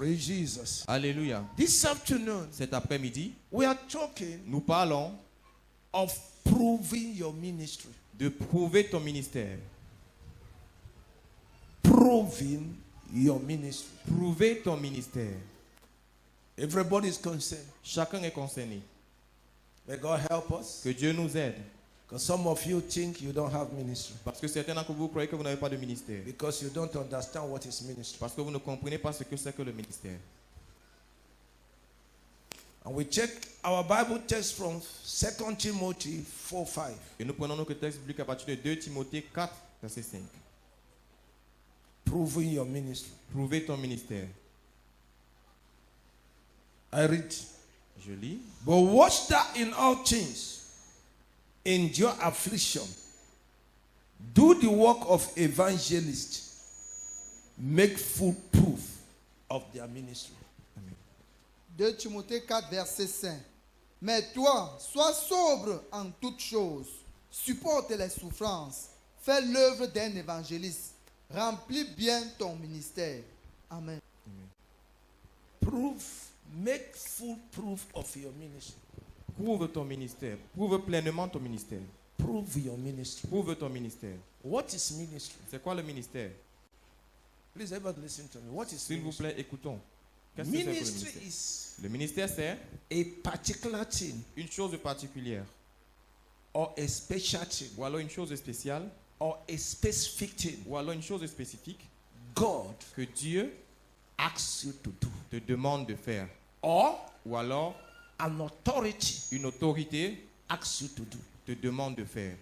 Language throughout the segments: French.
Praise Jesus. Alléluia. This afternoon, Cet après-midi, we are talking nous parlons of proving your ministry. de prouver ton ministère. Proving your ministry. Prouver ton ministère. Everybody is concerned. Chacun est concerné. May God help us. Que Dieu nous aide. Because some of you think you don't have ministry. Parce que certains d'entre vous croyez que vous n'avez pas de ministère. Because you don't understand what is ministry. Parce que vous ne comprenez pas ce que c'est que le ministère. And we check our Bible text from 2 Timothy 4:5. Et nous prenons notre texte biblique à partir de 2 Timothée 4, verset 5. Proving your ministry. Prouver ton ministère. I read. Je lis. But watch that in all things, endure affliction, do the work of evangelist, make full proof of their ministry. 2 Timothée 4, verset 5. Mais toi, sois sobre en toutes choses, supporte les souffrances, fais l'œuvre d'un évangéliste, remplis bien ton ministère. Amen. Prove, make full proof of your ministry. Prouve ton ministère. Prouve pleinement ton ministère. Prove your ministry. Prouve ton ministère. What is ministry? C'est quoi le ministère? Please, everybody listen to me. What is S'il vous ministry? plaît, écoutons. Qu'est-ce que c'est que le Ministry ministère? is Le ministère, c'est a particular thing une chose particulière. or a special thing Ou alors une chose spéciale. or a specific thing Ou alors une chose spécifique God que Dieu asks you to do. te demande de faire. Or Ou alors an authority une autorité asks you to do. te demande de faire.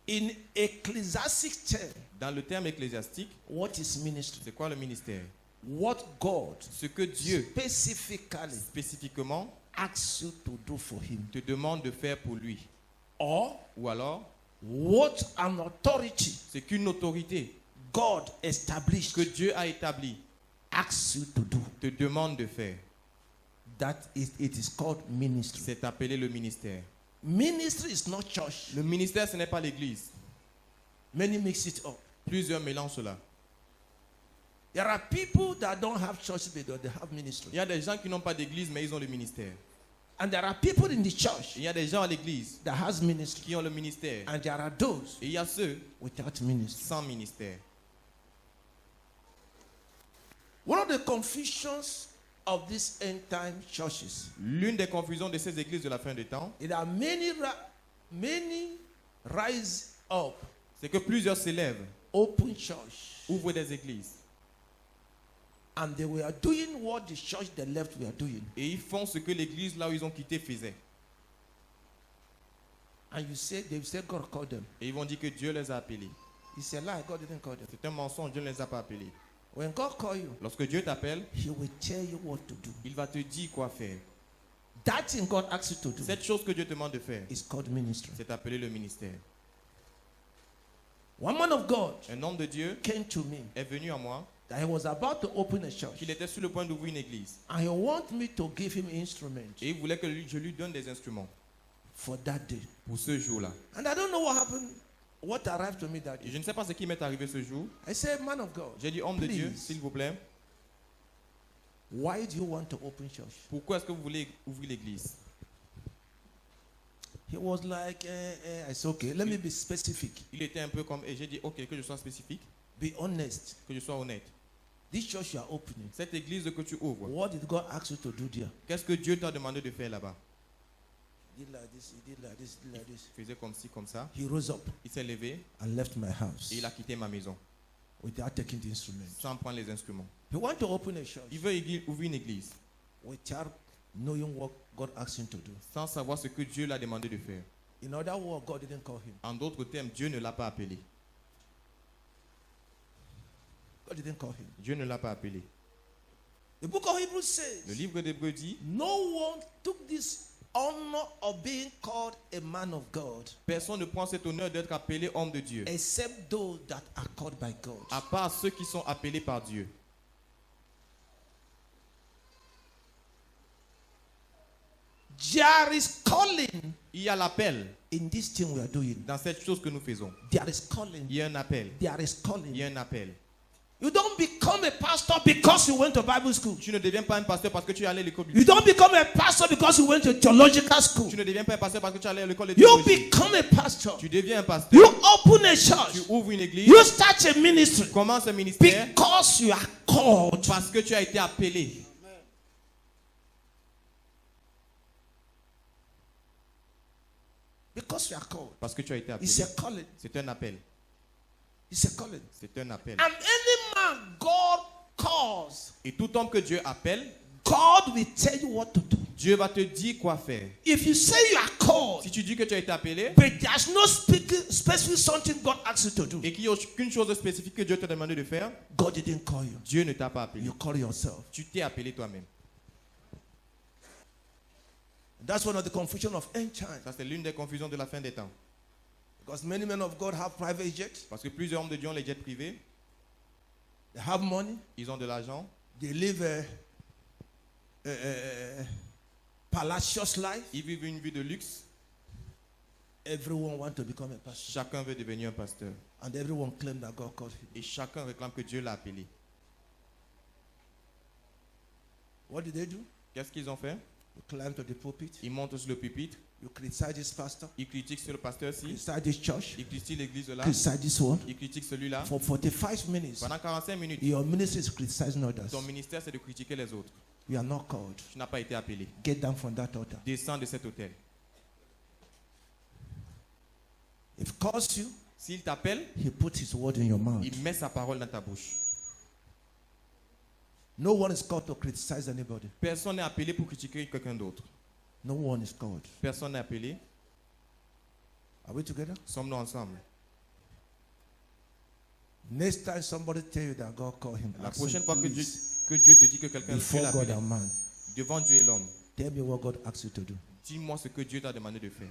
In ecclesiastic term, Dans le terme ecclésiastique, what is ministry? c'est quoi le ministère? What God Ce que Dieu specifically spécifiquement asks you to do for him. te demande de faire pour lui. Or Ou alors, what an authority c'est qu'une autorité God established que Dieu a établie asks you to do. te demande de faire. That is, it is called ministry. C'est appelé le ministère. Ministry is not church. Le ministère, ce n'est pas l'église. Many mix it up. Plusieurs mélangent cela. There are people that don't have church, but they have ministry. Il y a des gens qui n'ont pas d'église, mais ils ont le ministère. And there are people in the church Il y a des gens à l'église that has ministry. qui ont le ministère. And there are those Et il y a ceux without ministry. sans ministère. One of the confusions of these end time churches, L'une des confusions de ces églises de la fin des temps, there are many rise up, c'est que plusieurs s'élèvent, open church, ouvrent des églises. and they were doing what the church they left were doing. Et ils font ce que l'église là où ils ont quitté faisait. And you say, they say God called them. Et ils vont dire que Dieu les a appelés. It's a lie. God didn't call them. C'est un mensonge, Dieu ne les a pas appelés. When God calls you, Lorsque Dieu t'appelle, He will tell you what to do. il va te dire quoi faire. That thing God asks you to do Cette chose que Dieu te demande de faire, is called ministry. c'est appelé le ministère. One man of God Un homme de Dieu came to me est venu à moi, that he was about to open a church, qu'il était sur le point d'ouvrir une église. and he wanted me to give him instruments Et il voulait que je lui donne des instruments for that day. pour ce jour-là. And I don't know what happened, what arrived to me that Et day. je ne sais pas ce qui m'est arrivé ce jour. I said, man of God, J'ai dit, homme de Dieu, please, s'il vous plaît, why do you want to open church? pourquoi est-ce que vous voulez ouvrir l'église? He was like, I said, okay, let me be specific, Il était un peu comme, et j'ai dit, ok, que je sois spécifique, be honest. que je sois honnête. This church you are opening, Cette église que tu ouvres, what did God ask you to do there? qu'est-ce que Dieu t'a demandé de faire là-bas? He did like this, he did like this, he did like this. Il faisait comme ci, comme ça. He rose up Il s'est levé and left my house et il a quitté ma maison without taking the instrument. sans prendre les instruments. He want to open a church Il veut ouvrir une église without knowing what God asked him to do. sans savoir ce que Dieu l'a demandé de faire. In other words, God didn't call him. En d'autres termes, Dieu ne l'a pas appelé. God didn't call him. Dieu ne l'a pas appelé. The book of Hebrews Le says, livre d'Hébreux dit, no one took this honor of being called a man of God personne ne prend cet honneur d'être appelé homme de Dieu, except those that are called by God. à part ceux qui sont appelés par Dieu. There is calling Il y a l'appel in this thing we are doing. dans cette chose que nous faisons. There is calling. Il y a un appel. There is Il y calling. a un appel. You don't become a pastor because you went to Bible school. Tu ne deviens pas un pasteur parce que tu es allé à l'école You biblique. don't become a pastor because you went to theological school. Tu ne deviens pas un pasteur parce que tu es allé à l'école de You théologie. become a pastor. Tu deviens un You pasteur. open a Tu church. ouvres une église. You start a ministry Commence un ministère because you are called. parce que tu as été appelé. Because you are called. Parce que tu as été appelé. It's a calling. C'est un appel. It's a calling. C'est un appel. And any man God calls, Et tout homme que Dieu appelle, God will tell you what to do. Dieu va te dire quoi faire. If you say you are called, Si tu dis que tu as été appelé but there's no specific something God asks you to do, et qu'il n'y a aucune chose spécifique que Dieu t'a demandé de faire, God didn't call you. Dieu ne t'a pas appelé. You call yourself. Tu t'es appelé toi-même. That's one of the confusion of end time. Ça, c'est l'une des confusions de la fin des temps. Because many men of God have private jets. Parce que plusieurs hommes de Dieu ont les jets privés, They have money. ils ont de l'argent, They live a palatious life. ils vivent une vie de luxe. Everyone wants to become a pastor. Chacun veut devenir un pasteur. And everyone claims that God called him. Et chacun réclame que Dieu l'a appelé. What did they do? Qu'est-ce qu'ils ont fait? You climb to the pulpit. Ils montent sur le pupitre, You criticize this pastor. ils critiquent sur le pasteur-ci, Criticize this church. ils critiquent l'église là, Criticize this one. ils critiquent celui-là. For 45 minutes, Pendant 45 minutes, your ministry is criticizing others. ton ministère c'est de critiquer les autres. You are not called. Tu n'as pas été appelé. Get down from that altar. Descends de cet hôtel. If he calls you, S'il t'appelle, he puts his word in your mouth. il met sa parole dans ta bouche. No one is called to criticize anybody. Personne n'est appelé pour critiquer quelqu'un d'autre. No one is called. Personne n'est appelé. Are we together? Sommes-nous ensemble. Next time somebody tell you that God called him, La ask him, prochaine fois que please, Dieu te dit que quelqu'un Dieu before l'a God appelé, and man, devant Dieu et l'homme, tell me what God asked you to do. dis-moi ce que Dieu t'a demandé de faire.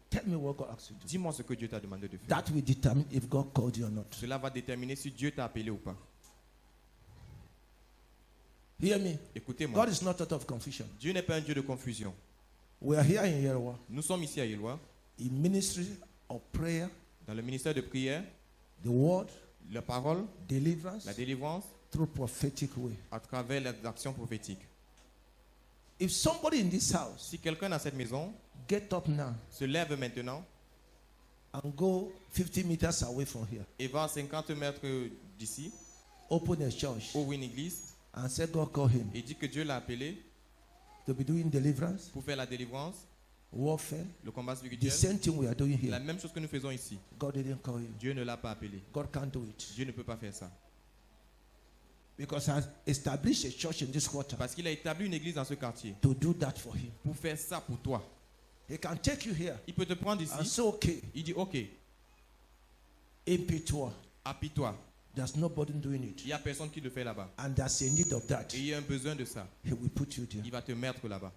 Tell me what God asked you to do. Dis-moi ce que Dieu t'a demandé de faire. That will determine if God called you or not. Cela va déterminer si Dieu t'a appelé ou pas. Hear me. Écoutez-moi. God is not out of confusion. Dieu n'est pas un Dieu de confusion. We are here in Yerewa Nous sommes ici à Yelwa, in ministry of prayer, dans le ministère de prière, the word, la parole, deliverance, la délivrance, through prophetic way. à travers l'action prophétique. If somebody in this house Si quelqu'un dans cette maison get up now se lève maintenant and go 50 meters away from here, et va à 50 mètres d'ici, open a church ouvre une église and say God called him et dit que Dieu l'a appelé to be doing deliverance, pour faire la délivrance, warfare, le combat the spirituel, same thing we are doing la here. même chose que nous faisons ici. God didn't call you. Dieu ne l'a pas appelé. God can't do it. Dieu ne peut pas faire ça. Because I established a church in this quarter Parce qu'il a établi une église dans ce quartier to do that for him. pour faire ça pour toi. He can take you here Il peut te prendre and ici. say, okay, Il dit, ok, impetour. appuie-toi. There's nobody doing it. Il n'y a personne qui le fait là-bas. And there's a need of that. Et il y a un besoin de ça. He will put you there. Il va te mettre là-bas.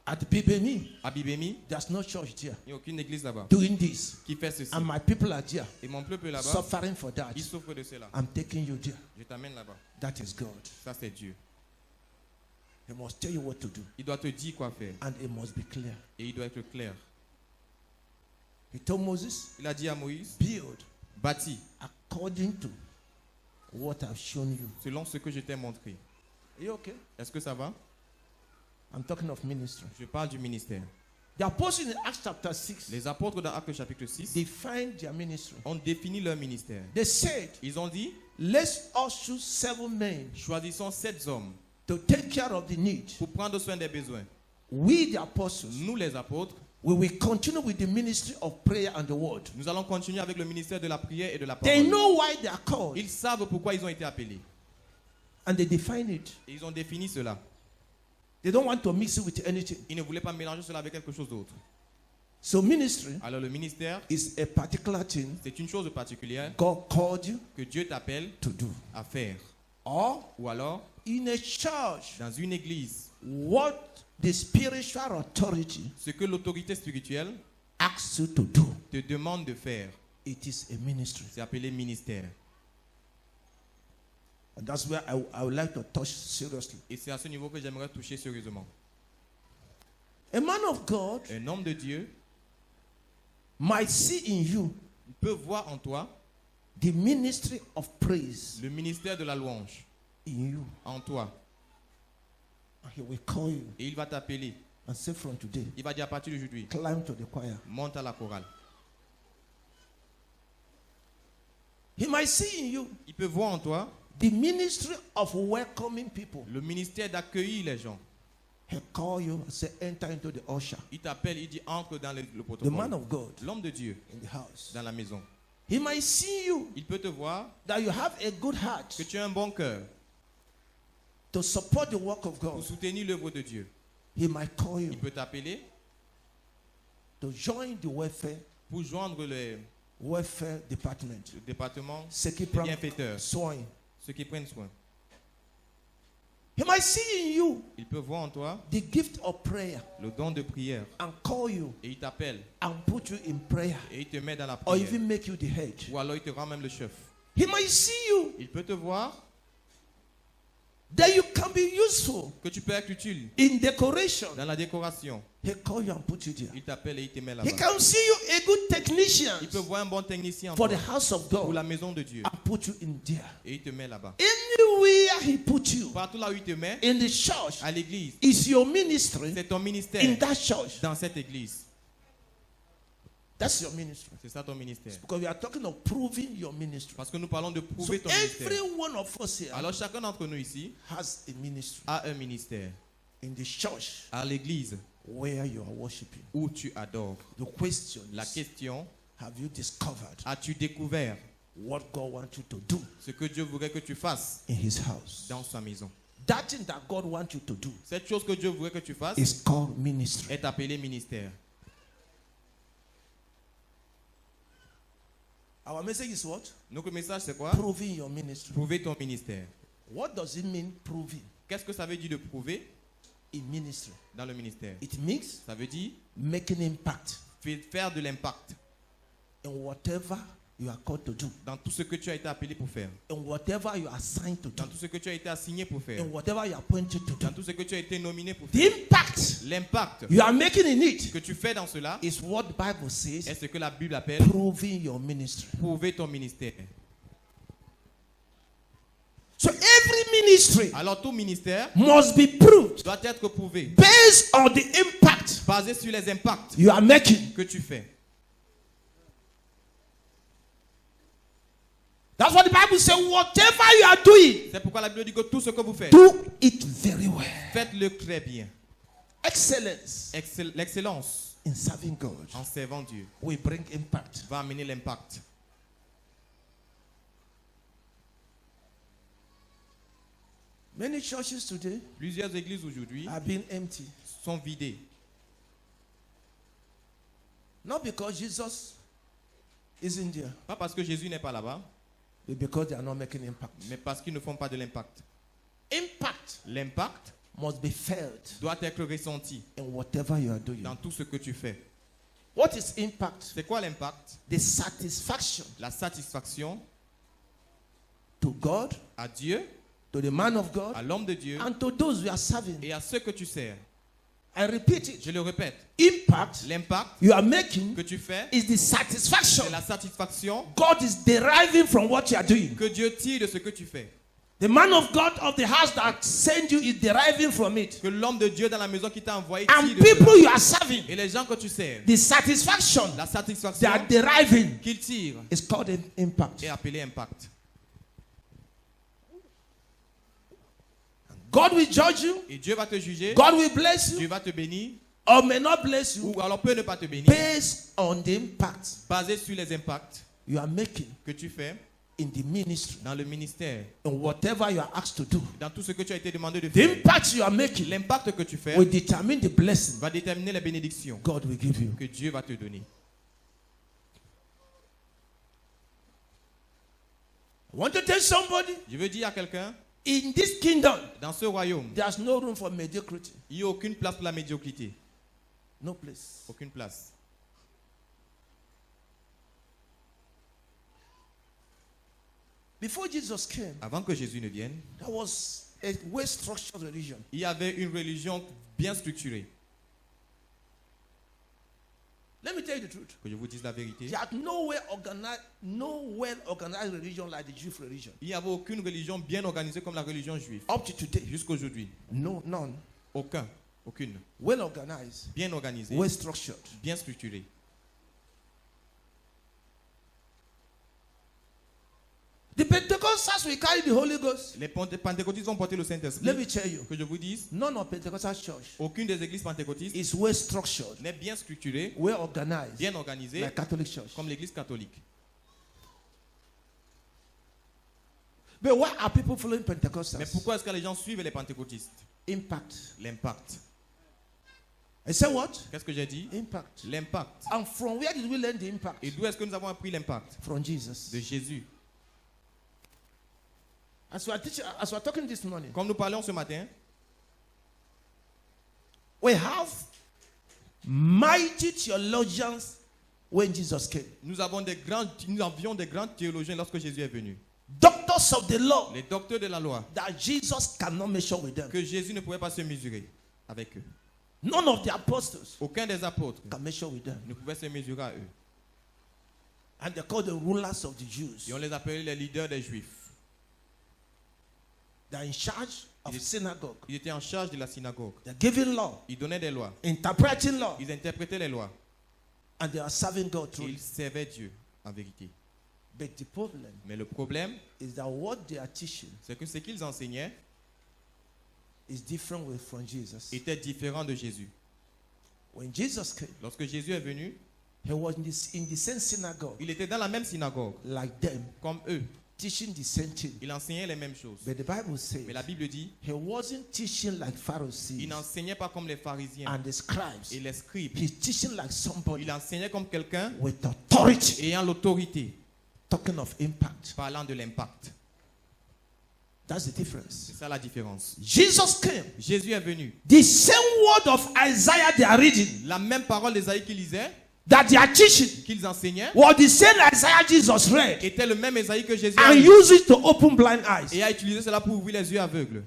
At Bibemi, À Bibemi, there's no church there il n'y a aucune église là-bas doing this. qui fait ceci. And my people are there Et mon peuple là-bas, suffering for that. il souffre de cela. I'm taking you there. Je t'amène là-bas. That is God. Ça, c'est Dieu. He must tell you what to do. Il doit te dire quoi faire. And it must be clear. Et il doit être clair. He told Moses, Il a dit à Moïse, build bâtis according to what I've shown you. selon ce que je t'ai montré. Are you okay? Est-ce que ça va? I'm talking of ministry. Je parle du ministère. The apostles in Acts chapter 6 Les apôtres dans Actes chapitre 6 defined their ministry. ont défini leur ministère. They said, Ils ont dit, let's us choose 7 men choisissons 7 hommes to take care of the need. pour prendre soin des besoins. We, the apostles, Nous, les apôtres, we will continue with the ministry of prayer and the word. nous allons continuer avec le ministère de la prière et de la They parole. know why they are called Ils savent pourquoi ils ont été appelés. and they define it. Et ils ont défini cela. They don't want to mix it with anything. Ils ne voulaient pas mélanger cela avec quelque chose d'autre. So ministry Alors le ministère, is a particular thing c'est une chose particulière God called you que Dieu t'appelle to do. à faire. Or Ou alors, in a church, dans une église, what the spiritual authority ce que l'autorité spirituelle asks you to do, te demande de faire, it is a ministry. c'est appelé ministère. And that's where I would like to touch seriously. Et c'est à ce niveau que j'aimerais toucher sérieusement. A man of God Un homme de Dieu might see in you peut voir en toi the ministry of praise le ministère de la louange in you. en toi. And he will call you Et il va t'appeler. and say from today, Il va dire à partir d'aujourd'hui, climb to the choir. monte à la chorale. He might see in you Il peut voir en toi the ministry of welcoming people. le ministère d'accueillir les gens. He call you and say, enter into the usher, Il t'appelle, il dit entre dans le the man protocole. of God L'homme de Dieu in the house. dans la maison. He might see you Il peut te voir that you have a good heart que tu as un bon cœur to support the work of pour God. soutenir l'œuvre de Dieu. He might call you Il peut t'appeler to join the pour joindre le welfare department. département Ceux qui des prennent bienfaiteurs, soin. ceux qui prennent soin. He might see in you Il peut voir en toi the gift of prayer le don de prière and call you et il t'appelle and put you in prayer et il te met dans la or prière. even make you the head. Ou alors il te rend même le chef. He might see you Il peut te voir that you can be useful que tu peux être utile in decoration. dans la décoration. He call you and put you there. Il t'appelle et il te met He là-bas. can see you a good technician Il peut voir un bon technicien en for toi, the house of pour God la maison de Dieu and put you in there. et il te met là-bas. Anywhere he put you Partout là où il te met, in the church à l'église, is your ministry c'est ton in ministère that church. dans cette église. That's your ministry. C'est ça ton ministère. Because we are talking of proving your ministry. Parce que nous parlons de So prouver ton every ministère. one of us here Alors chacun d'entre nous ici has a ministry a un ministère. in the church À l'église where you are worshiping. où tu adores. The question La is, question, have you discovered as-tu découvert what God wants you to do ce que Dieu voudrait que tu fasses in his house? dans sa maison? That thing that God wants you to do Cette chose que Dieu voudrait que tu fasses is called ministry. est appelée ministère. Our message is what? Donc le message c'est quoi? Proving your ministry. Prouver ton ministère. What does it mean, proving Qu'est-ce que ça veut dire de prouver in ministry? dans le ministère? It means Ça veut dire making impact faire de l'impact in whatever you are called to do, dans tout ce que tu as été appelé pour faire, in whatever you are assigned to do, dans tout ce que tu as été assigné pour faire, in whatever you are appointed to do. dans tout ce que tu as été nominé pour The faire. impact L'impact you are making in it que tu fais dans cela is what the Bible says est ce que la Bible appelle proving your ministry. prouver ton ministère. So every ministry Alors tout ministère must be proved doit être prouvé based on the impact basé sur les impacts you are making. que tu fais. That's what the Bible says. Whatever you are doing, C'est pourquoi la Bible dit que tout ce que vous faites, do it very well. faites-le très bien. Excellence L'excellence in serving God en servant Dieu will bring impact. va amener l'impact. Many churches today Plusieurs églises aujourd'hui are being empty. sont vidées. Not because Jesus isn't there, Pas parce que Jésus n'est pas là-bas, but because they are not making impact. mais parce qu'ils ne font pas de l'impact. Impact L'impact must be felt doit être ressenti in whatever you are doing. dans tout ce que tu fais. What is impact? C'est quoi l'impact? The satisfaction La satisfaction to God, à Dieu, to the man of God, à l'homme de Dieu and to those we are serving. et à ceux que tu sers. I repeat it. Je le répète, Impact l'impact you are making que tu fais, is the satisfaction c'est la satisfaction God is deriving from what you are doing. que Dieu tire de ce que tu fais. The man of God of the house that sent you is deriving from it. Que l'homme de Dieu dans la maison qui t'a envoyé And tire de people cela. you are serving, Et les gens que tu sers, the satisfaction la they satisfaction are deriving qu'ils tirent is called an impact. est appelée impact. God will judge you, Et Dieu va te juger, God will bless you, Dieu va te bénir, or may not bless you ou alors peut ne pas te bénir, based on the impact basé sur les impacts you are making que tu fais in the ministry, dans le ministère, in whatever you are asked to do. dans tout ce que tu as été demandé de The faire. impact you are making L'impact que tu fais will determine the blessing va déterminer les bénédictions God will give you. que Dieu va te donner. I want to tell somebody, Je veux dire à quelqu'un, in this kingdom, dans ce royaume, there's no room for mediocrity. il n'y a aucune place pour la médiocrité. No place. Aucune place. Before Jesus came, Avant que Jésus ne vienne, there was a well-structured religion. il y avait une religion bien structurée. Let me tell you the truth. Que je vous dise la vérité. There's no well-organized religion like the Jewish religion. Il n'y avait aucune religion bien organisée comme la religion juive. Up to today, Jusqu'aujourd'hui. no, none. Aucune. Well organized, Bien organisée. well structured. Bien structurée. The Pentecostals will carry the Holy Ghost. Les pentecôtistes ont porté le Let Saint-Esprit. me tell you, Que je vous dise, none of Pentecostal church aucune des églises pentecôtistes is well structured, n'est bien structurée, well organized, bien organisée, like Catholic church. comme l'église catholique. But why are people following Mais Pentecostals? pourquoi est-ce que les gens suivent les pentecôtistes? Impact. L'impact. I said what? Qu'est-ce que j'ai dit? Impact. L'impact. And from where did we learn the impact? Et d'où est-ce que nous avons appris l'impact? From Jesus. De Jésus. As we are talking this morning, Comme nous parlons ce matin, we have mighty theologians when Jesus came. nous avions des grands théologiens lorsque Jésus est venu. Doctors of the law Les docteurs de la loi, that Jesus cannot measure with them. que Jésus ne pouvait pas se mesurer avec eux. None of the apostles Aucun des apôtres can measure with them. ne pouvait se mesurer à eux. And they're called the rulers of the Jews. Et on les appelait les leaders des Juifs. They're in charge of synagogue. Ils étaient en charge de la synagogue. They're giving law, Ils donnaient des lois. interpreting law, Ils interprétaient les lois. and they are serving God Et through ils it. servaient Dieu en vérité. But the problem Mais le problème, is that what they are teaching c'est que ce qu'ils enseignaient is different from Jesus. était différent de Jésus. When Jesus came, Lorsque Jésus est venu, he was in the same synagogue il était dans la même synagogue like them, comme eux. teaching the same thing. Il enseignait les mêmes choses. But the Bible says Mais la Bible dit, he wasn't teaching like Pharisees il n'enseignait pas comme les pharisiens and the scribes. et les scribes. He's teaching like somebody Il enseignait comme quelqu'un with authority, ayant l'autorité, talking of impact. parlant de l'impact. That's the difference. C'est ça la différence. Jesus came. Jésus est venu. The same word of Isaiah they are reading, La même parole d'Ésaïe qu'ils lisaient, that they are teaching, qu'ils enseignaient, was the same Isaiah Jesus read était le même Ésaïe que Jésus a and lu used it to open blind eyes. et a utilisé cela pour ouvrir les yeux aveugles.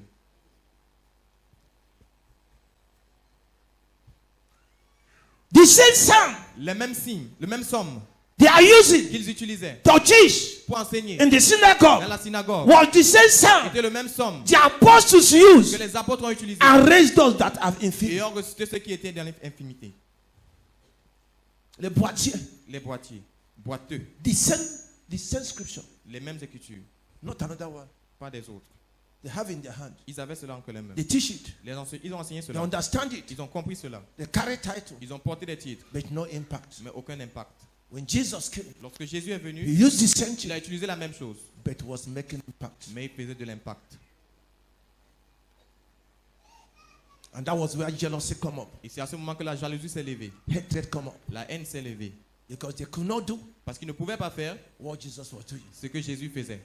The same psalm Les mêmes signes, le même somme they are using qu'ils utilisaient to teach pour enseigner in the dans synagogue la synagogue was the same psalm était le même somme the apostles que used les apôtres ont utilisé and raised those that have et infirmity. ont ressuscité ceux qui étaient dans l'infimité. Les boîtiers, Les boîtiers, boiteux, the same scripture, les mêmes écritures, not another one. pas des autres. They have in their hand. Ils avaient cela entre les mains. They teach it. Ils ont enseigné They cela. understand it. Ils ont compris cela. They carry title, Ils ont porté des titres, but no impact. mais aucun impact. When Jesus came, Lorsque Jésus est he venu, used the same il thing, a utilisé la même chose, but was making impact. mais il faisait de l'impact. And that was where jealousy come up, Et c'est à ce moment que la jalousie s'est levée, hatred come up, la haine s'est levée, because they could not do parce qu'ils ne pouvaient pas faire what Jesus was doing. ce que Jésus faisait.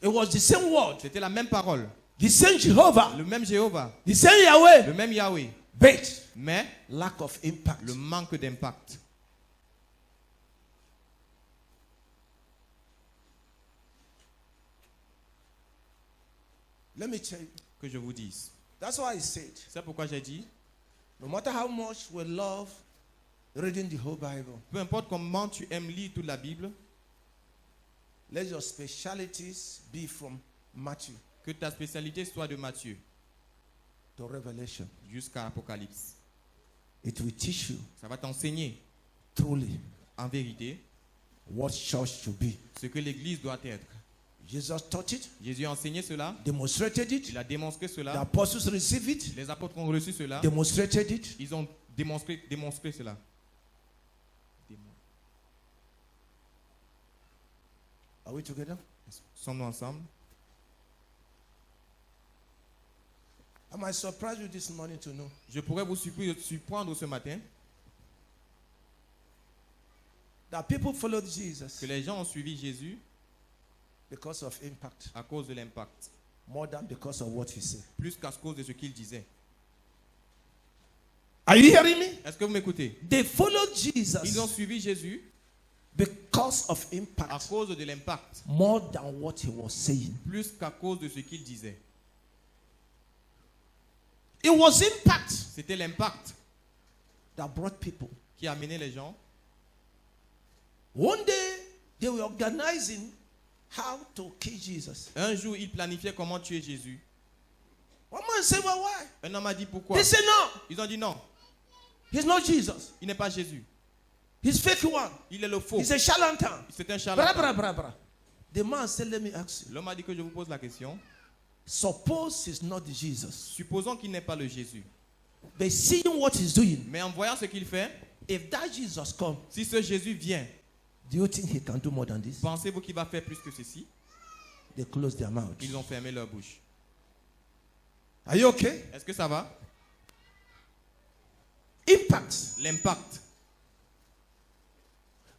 It was the same word, C'était la même parole, the same Jehovah, le même Jéhovah, the same Yahweh, le même Yahweh, but mais lack of impact. le manque d'impact. Let me tell you. Que je vous dise. That's why I said, C'est pourquoi j'ai dit, no matter how much we love reading the whole Bible, peu importe comment tu aimes lire toute la Bible, let your specialities be from Matthew que ta spécialité soit de Matthieu to Revelation. jusqu'à Apocalypse. It will teach you Ça va t'enseigner truly en vérité what church to be. ce que l'Église doit être. Jesus taught it, Jésus a enseigné cela, demonstrated it, il a démontré the cela, apostles received it, les apôtres ont reçu cela, demonstrated it. ils ont démontré cela. Are we together? Sommes-nous ensemble? I might surprise you this morning to know Je pourrais vous surprendre ce matin that people followed Jesus que les gens ont suivi Jésus because of impact à cause de l'impact, more than because of what he said. plus qu'à cause de ce qu'il disait. Are you hearing me? Est-ce que vous m'écoutez? They followed Ils ont Jesus suivi Jésus because of à impact cause de l'impact, more than what he was saying. plus qu'à cause de ce qu'il disait. It was impact C'était l'impact that brought people qui amenait les gens One day, they were organizing how to kill Jesus. Un jour, il planifiait comment tuer Jésus. One man said, well, why? Un homme a dit pourquoi. They said, no, Ils ont dit non, he's not Jesus. il n'est pas Jésus. He's fake one. Il est le faux. He's a charlatan. C'est un Bra, charlatan. bra, bra, bra. The man said, let me ask you. L'homme a dit que je vous pose la question. Suppose he's not Jesus. Supposons qu'il n'est pas le Jésus. But seeing what he's doing, Mais en voyant ce qu'il fait, if that Jesus come, si ce Jésus vient, do you think he can do more than this? pensez-vous qu'il va faire plus que ceci? They close their mouth. Ils ont fermé leur bouche. Are you okay? Est-ce que ça va? Impact. L'impact.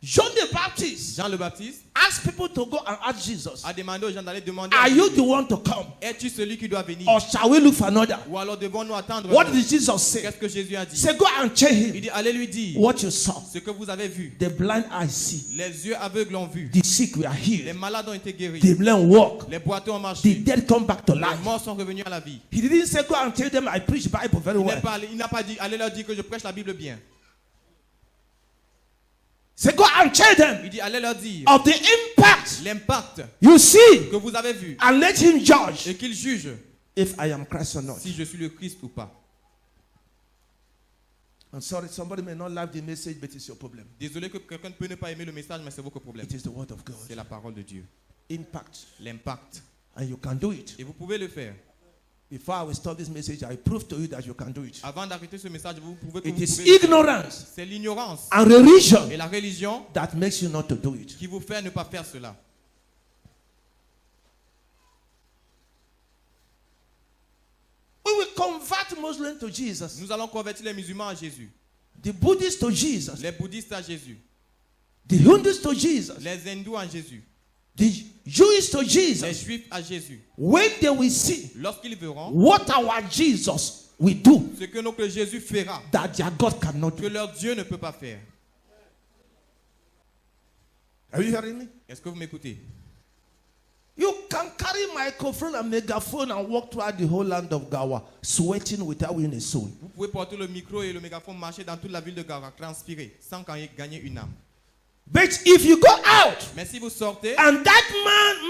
John the Baptist Jean le Baptiste asked people to go and ask Jesus, a demandé aux gens d'aller demander are à you Jésus, the one to come? es-tu celui qui doit venir? Or shall we look for another? Ou alors devons-nous attendre? What did Jesus say? Qu'est-ce que Jésus a dit? Say, go and tell Il him dit, allez lui dire what you saw. ce que vous avez vu. The blind eyes see, Les yeux aveugles ont vu. the sick were Les healed, malades ont été guéris. the blind walk, Les boiteux ont the marché. dead come back to Les life. morts sont revenus à la vie. He didn't say, go and tell them I preach Bible very well. Il n'a pas dit, allez leur dire que je prêche la Bible bien. Say, go and tell them Il dit, allez leur dire of the impact l'impact you see que vous avez vu and let him judge et qu'il juge if I am Christ or not. si je suis le Christ ou pas. I'm sorry, somebody may not like the message, but it's your problem. Désolé que quelqu'un peut ne pas aimer le message, mais c'est votre problème. It is the word of God. C'est la parole de Dieu. Impact. L'impact. And you can do it. Et vous pouvez le faire. Before I will stop this message, I prove to you that you can do it. Avant d'arrêter ce message, vous pouvez que It vous is pouvez le faire. ignorance C'est l'ignorance and religion et la religion that makes you not to do it. qui vous fait ne pas faire cela. We will convert Muslims to Jesus, Nous allons convertir les musulmans à Jésus, the Buddhists to Jesus, les bouddhistes à Jésus, the Hindus to Jesus, les hindous à Jésus, the Jews to les Jesus. juifs à Jésus. When they will see Lorsqu'ils verront what our Jesus will do ce que notre Jésus fera, that their God cannot que do. leur Dieu ne peut pas faire. Are you hearing me? Est-ce que vous m'écoutez? You can carry microphone and megaphone and walk throughout the whole land of Gawa, sweating without winning a soul. Vous pouvez porter le micro et le mégaphone, marcher dans toute la ville de Gawa, transpirer, sans gagner une âme. But if you go out Mais si vous sortez and that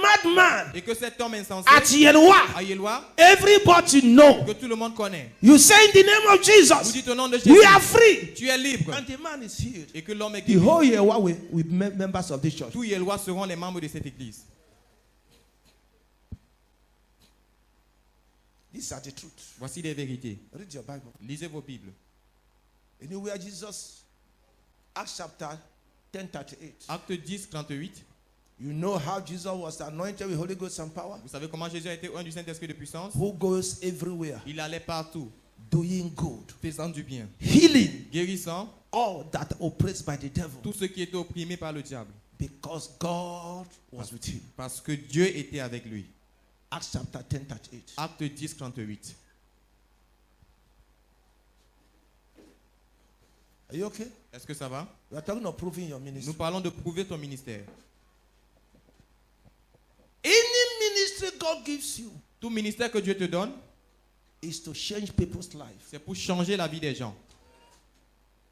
madman et que cet homme insensé at Yenwa, à Yelwa, everybody know, que tout le monde connaît, you say in the name of vous Jesus, dites au nom de we Jésus, are free. tu es libre, And the man is healed. et que l'homme est The guéri. whole Yewa with members of this church. Tous Yelwa seront les membres de cette église. These are the truth. Voici les vérités. Read your Bible. Lisez vos Bibles. Anywhere Jesus, Acts chapter 10:38. Acte 10, 38. You know how Jesus was anointed with Holy Ghost and power? Vous savez comment Jésus a été un du Saint-Esprit de puissance? Who goes everywhere Il allait partout, doing good, faisant du bien, healing guérissant all that oppressed by the devil, tous ceux qui étaient opprimés par le diable. because God was with him. Parce que Dieu était avec lui. Acts chapter 10:38. Acte 10, 38. Are you okay? Est-ce que ça va? We are talking of proving your ministry. Nous parlons de prouver ton ministère. Any ministry God gives you Tout ministère que Dieu te donne, is to change people's lives. c'est pour changer la vie des gens.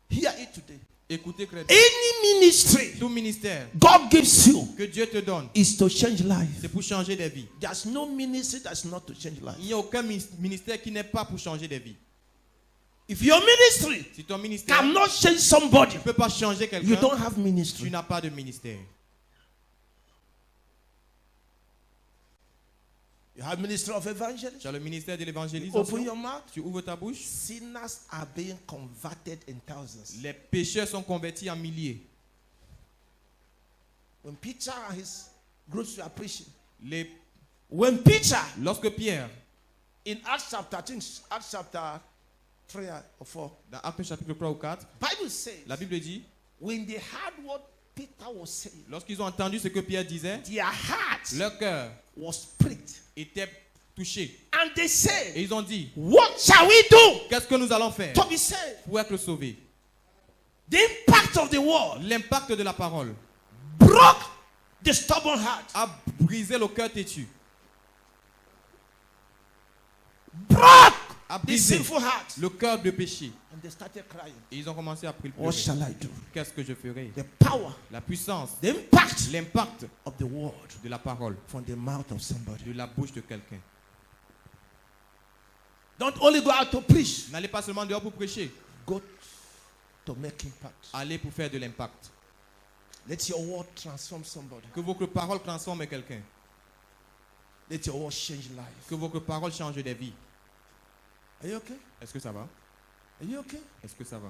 Hear it today. Écoutez, chrétien. Any ministry Tout ministère God gives you que Dieu te donne, is to change life. c'est pour changer des vies. There's no ministry that's not to change life. Il n'y a aucun ministère qui n'est pas pour changer des vies. If your ministry Si ton ministère cannot change somebody, ne peut pas changer you quelqu'un, don't have tu ministry. n'as pas de ministère. You have ministry of Tu evangelism. as le ministère de l'évangélisation. Open your mouth. Tu ouvres ta bouche. Sinners are being converted in thousands. Les pécheurs sont convertis en milliers. When Peter and his groups were preaching, Les- when Peter Lorsque Pierre, in Acts chapter 3 or 4, dans Acte chapitre 3 ou 4, Bible says la Bible dit, when they heard what Peter was saying, lorsqu'ils ont entendu ce que Pierre disait, their hearts leur cœur was pricked, était touché. and they Et said, ils ont dit, "What shall we do qu'est-ce que nous allons faire to be saved?" pour être sauvés? The impact of the word L'impact de la parole broke the stubborn heart, a brisé le cœur têtu, broke a the brisé sinful heart, le cœur de péché. and And they started crying. Et ils ont commencé à What pleurer. shall I do? Qu'est-ce que je ferai? The power, La puissance, the impact l'impact of the word de la parole, from the mouth of somebody. de la bouche de quelqu'un. Don't only go out to preach. N'allez pas seulement dehors pour prêcher. Go to make impact. Allez pour faire de l'impact. Let your word transform somebody. Que votre parole transforme quelqu'un. Let your word change life. Que votre parole change des vies. Are you okay? Est-ce que ça va? Are you okay? Est-ce que ça va?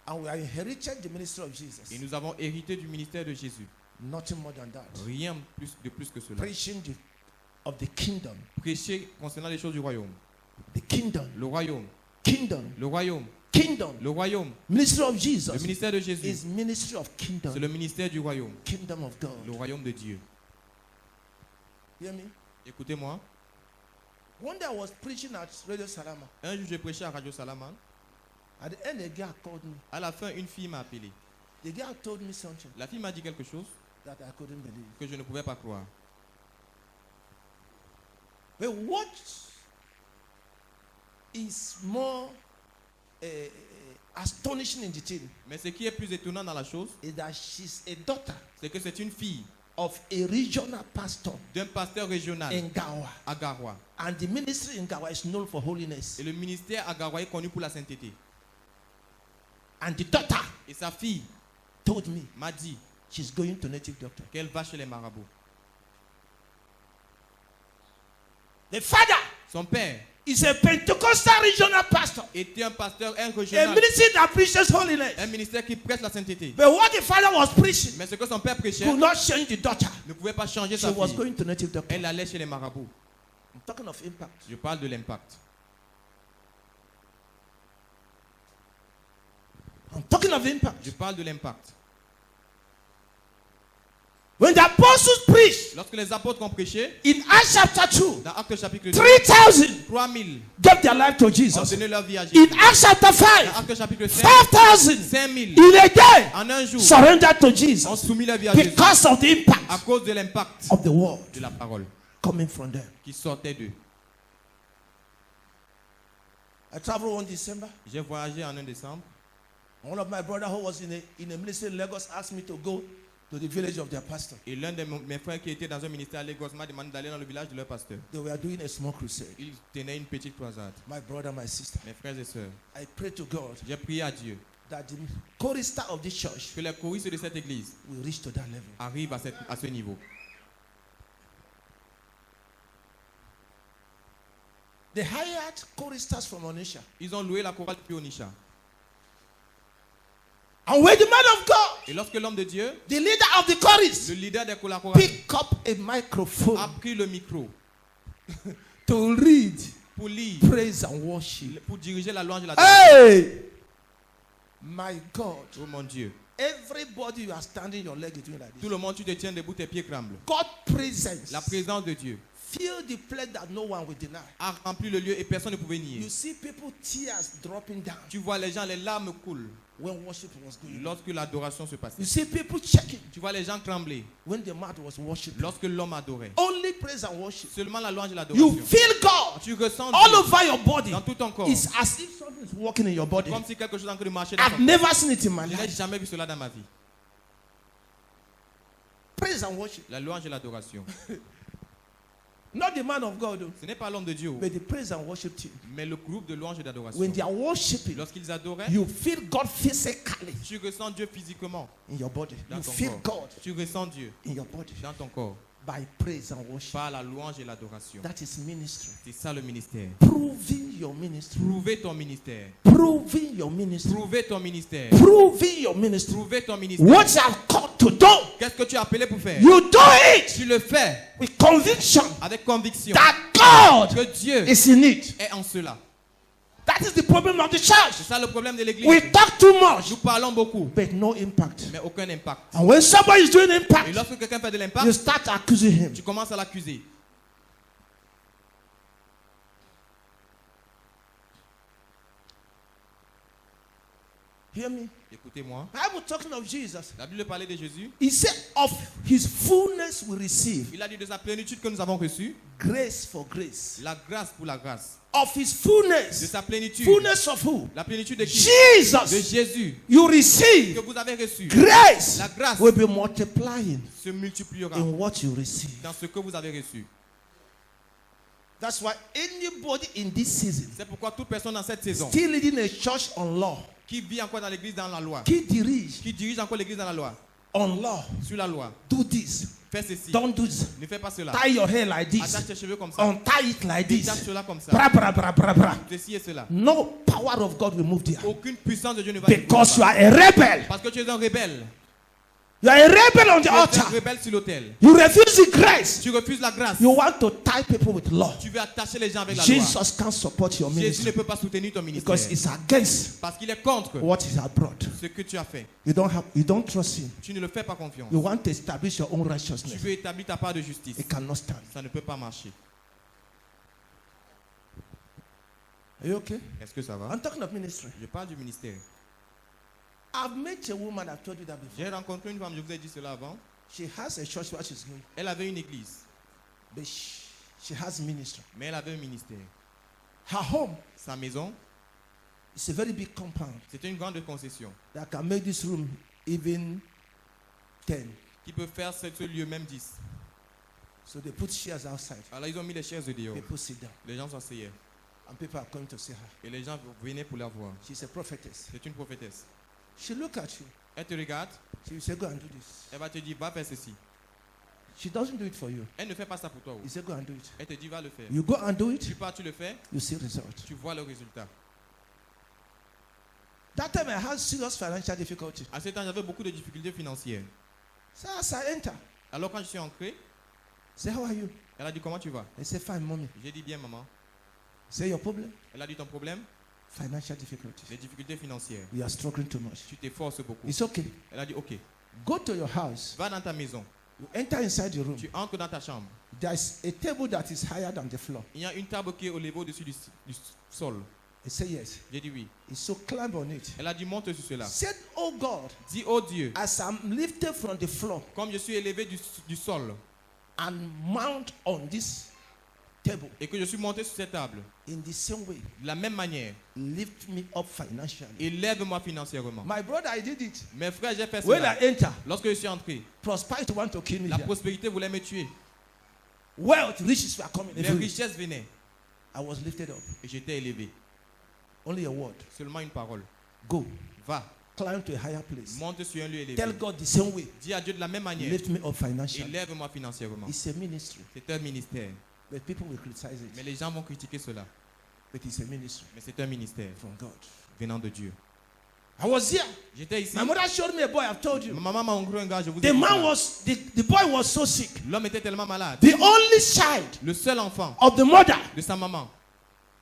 And we are inherited the ministry of Et Jesus. nous avons hérité du ministère de Jésus. Nothing more than that. Rien de plus que cela. Preaching of the kingdom. Prêcher concernant les choses du royaume. The kingdom. Le royaume. Kingdom. Le royaume. Kingdom. Le royaume. Ministry of Le Jesus ministère de Jésus. is ministry of C'est kingdom. le ministère du royaume. Kingdom of Le God. royaume de Dieu. You hear me? Écoutez-moi. One day I was preaching at Radio Salama. Un jour, j'ai prêché à Radio Salaman. At the end, a girl called me. À la fin, une fille m'a appelé. The girl told me something La fille m'a dit quelque chose that I couldn't believe. que je ne pouvais pas croire. But what is more astonishing in the thing Mais ce qui est plus étonnant dans la chose, is that she's a daughter c'est que c'est une fille of a regional pastor d'un pasteur régional in Gawa. à Garoua. And the ministry in Gawa is known for holiness. Et le ministère à Garoua est connu pour la sainteté. And the daughter Et sa fille told me m'a dit she's going to native doctor. qu'elle va chez les marabouts. The father Son père is a Pentecostal regional pastor. était un pasteur, un A régional, ministry that preaches holiness. un ministère qui prêche la sainteté. But what the father was preaching Mais ce que son père prêchait could not change the daughter. ne pouvait pas changer She sa was fille. going to native doctor. Elle allait chez les marabouts. I'm talking of impact. Je parle de l'impact. I'm talking of impact. Je parle de l'impact. When the apostles preached Lorsque les apôtres ont prêché, in Acts chapter 2, dans Actes chapitre 2, 3,000 3000 gave their life to ont Jesus. donné leur vie à In Jésus. Acts chapter Dans 5, Actes chapitre 5, 5,000 5000 in a day en un jour surrendered to ont Jesus soumis leur vie à Jésus because of the à impact cause de l'impact of the word de la parole coming from them. qui sortait d'eux. I traveled one December. J'ai voyagé en 1 décembre. One of my brothers who was in a ministry in Lagos asked me to go to the village of their pastor. Et l'un de mes frères qui était dans un ministère à Lagos m'a demandé d'aller dans le village de leur pasteur. They were doing a small crusade. Ils tenaient une petite croisade. My brother, my sister. Mes frères et sœurs, I pray to God j'ai prié à Dieu that the chorister of this church que les choristes de cette église will reach to that level. arrivent à ce niveau. They hired choristers from Onisha. Ils ont loué la chorale depuis Onisha. And when the man of God, Et lorsque l'homme de Dieu, the leader of the chorus, le leader des chorales, pick up a microphone a pris le micro to read pour lire, praise and worship. pour diriger la louange et la adoration. Hey! My God. Oh mon Dieu. Everybody, you are standing, your leg is doing like Tout this. le monde, tu te tiens debout, tes pieds tremblent. God presence. La présence de Dieu Fill the place that no one will deny. a rempli le lieu et personne ne pouvait nier. You see people tears dropping down Tu vois les gens, les larmes coulent when worship was going on. lorsque l'adoration se passait. You see people checking Tu vois les gens trembler when the man was worshiping. lorsque l'homme adorait. Only praise and worship. Seulement la louange et You l'adoration. feel God Tu ressens all Dieu over your body. dans tout ton corps. It's as if something is walking in your body. Comme si quelque chose est en train de marcher dans I've ton corps. never seen it in my Je n'ai life. jamais vu cela dans ma vie. Praise and worship. La louange et l'adoration. Not the man of God, though, Ce n'est pas l'homme de Dieu, but the praise and worship team. mais le groupe de louange et d'adoration. When they are worshiping, Lorsqu'ils adoraient, you feel God physically tu ressens Dieu physiquement in your body. dans You ton feel corps. God Tu ressens Dieu in your body dans ton corps by praise and worship. par la louange et l'adoration. That is ministry. C'est ça le ministère. Proving your ministry. Prouver ton ministère. Proving your ministry. Prouver ton ministère. Proving your ministry. Prouver ton ministère. What you are called to do, Qu'est-ce que tu es appelé pour faire? you do it Tu le fais with conviction avec conviction that God que Dieu is in it. est en cela. That is the problem of the C'est church. ça le problème de l'église. We talk too much, Nous parlons beaucoup, but no impact. mais aucun impact. And when somebody is doing Et impact, lorsque quelqu'un fait de you l'impact, start accusing him. tu commences à l'accuser. Hear me? Écoutez-moi. Bible talking of Jesus. La Bible parlait de Jésus. He said, of his fullness we receive Il a dit de sa plénitude que nous avons reçue, grace for grace. la grâce pour la grâce. Of his De fullness. sa plénitude. Fullness of who? La plénitude de qui? De Jesus. Jésus. You Que receive vous avez reçu. grace. La grâce Will be multiplying se multipliera in what you receive. dans ce que vous avez reçu. That's why anybody in this season C'est pourquoi toute personne dans cette saison still leading a church on law, qui vit encore dans l'église dans la loi, qui dirige encore l'église dans la loi, on law, sur la loi, do this, fais ceci, don't do this, ne fais pas cela. tie your hair like Attache this, tes cheveux comme ça. untie it like this, Attache cela comme ça. bra bra bra bra bra. Ceci et cela. No power of God will move there Aucune puissance de Dieu ne va because you pas. are a rebel. Parce que tu es un rebelle. You are a rebel on the Tu es un altar. rebelle sur l'autel. You refuse the grace. Tu refuses la grâce. You want to tie people with law. Tu veux attacher les gens avec la loi. Jesus can't support your Jésus ne ministry peut pas soutenir ton ministère. because it's against Parce qu'il est contre what is abroad. ce que tu as fait. You don't trust him. Tu ne le fais pas confiance. You want to establish your own Tu righteousness. veux établir ta part de justice. It cannot stand. Ça ne peut pas marcher. Are you okay? Est-ce que ça va? I'm talking of ministry. Je parle du ministère. I've met a woman, I've told you that before. J'ai rencontré une femme, je vous ai dit cela avant. She has a church where she's going, Elle avait une église, but she has ministry. mais elle avait un ministère. Her home Sa maison, is a very big compound c'était une grande concession that can make this room even 10. qui peut faire ce lieu même 10. So they put chairs outside. Alors ils ont mis les chaises dehors. People sit down. Les gens s'asseyaient. And people are coming to see her. Et les gens venaient pour la voir. She's a prophetess. C'est une prophétesse. She look at you. Elle te regarde, She will say, go and do this. elle va te dire, va faire ceci. She doesn't do it for you. Elle ne fait pas ça pour toi. You say, go and do it. Elle te dit, va le faire. You go and do it, Tu pars, tu le fais, you see result. tu vois le résultat. That time I had serious financial difficulty. À ce temps, j'avais beaucoup de difficultés financières. So as I enter, Alors quand je suis entré, say, how are you? elle a dit, comment tu vas? I say, fine, mommy. J'ai dit, bien maman. Say, your problem? Elle a dit, ton problème? Financial difficulties. Les difficultés financières. You are struggling too much. Tu t'efforces beaucoup. It's okay. Elle a dit, ok, Go to your house. va dans ta maison. You enter inside your room. Tu entres dans ta chambre. There's a table that is higher than the floor. Il y a une table qui est au niveau au-dessus du sol. I say, yes. J'ai dit oui. He so climb on it. Elle a dit, monte sur cela. Said, oh God, Dis, oh Dieu, as I'm lifted from the floor comme je suis élevé du sol and mount on this table, et que je suis monté sur cette table, in the same way, de la même manière, lift me up financially. élève-moi financièrement. My brother, I did it. Mes frères, j'ai fait When cela. I enter, Lorsque je suis entré, prosperity want to kill me la here. prospérité voulait me tuer. Wealth, riches were coming. Les everywhere. richesses venaient I was lifted up. et j'étais élevé. Only a word. Seulement une parole. Go. Va, Climb to a higher place. monte sur un lieu élevé. Tell God the same way. Dis à Dieu de la même manière, Lift me up financially. élève-moi financièrement. It's a ministry. C'est un ministère. But people will criticize Mais it. les gens vont critiquer cela. But it's a ministry Mais c'est un ministère from God. venant de Dieu. I was here. J'étais ici. My mother showed me a boy, I've told you. Ma maman m'a montré un gars, je vous ai The dit man cela. was, the boy was so sick. L'homme était tellement malade. The only child Le seul enfant of the mother de sa maman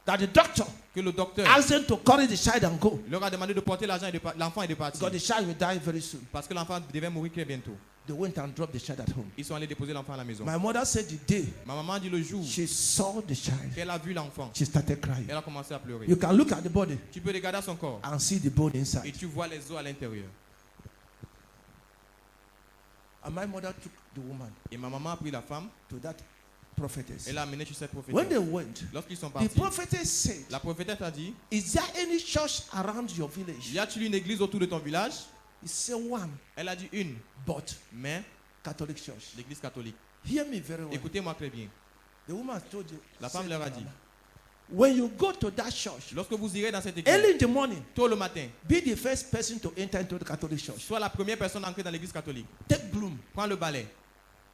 that the doctor que le docteur asked them to carry the child and go. leur a demandé de porter l'argent et l'enfant est de partir. Because the child will die very soon. Parce que l'enfant devait mourir très bientôt. They went and dropped the child at home. Ils sont allés déposer l'enfant à la maison. My mother said the day Ma maman dit le jour she saw the child, qu'elle a vu l'enfant, she started crying. elle a commencé à pleurer. You can look at the body Tu peux regarder son corps and see the bone et inside. tu vois les os à l'intérieur. And my mother took the woman Et ma maman a pris la femme, to that prophetess. elle l'a amenée chez cette When they prophétesse. went, Lorsqu'ils sont the partis, prophetess said, la prophétesse a dit, is there any church around your village? y a-t-il une église autour de ton village? He said, one, Elle a dit une, but mais Catholic church. l'église catholique. Hear me very well. Écoutez-moi très bien. The woman told you. La femme said, leur a dit, when you go to that church, lorsque vous irez dans cette early église, in the morning, tôt le matin, be the first person to enter into the Catholic church. sois la première personne à entrer dans l'église catholique. Take broom, Prends le balai,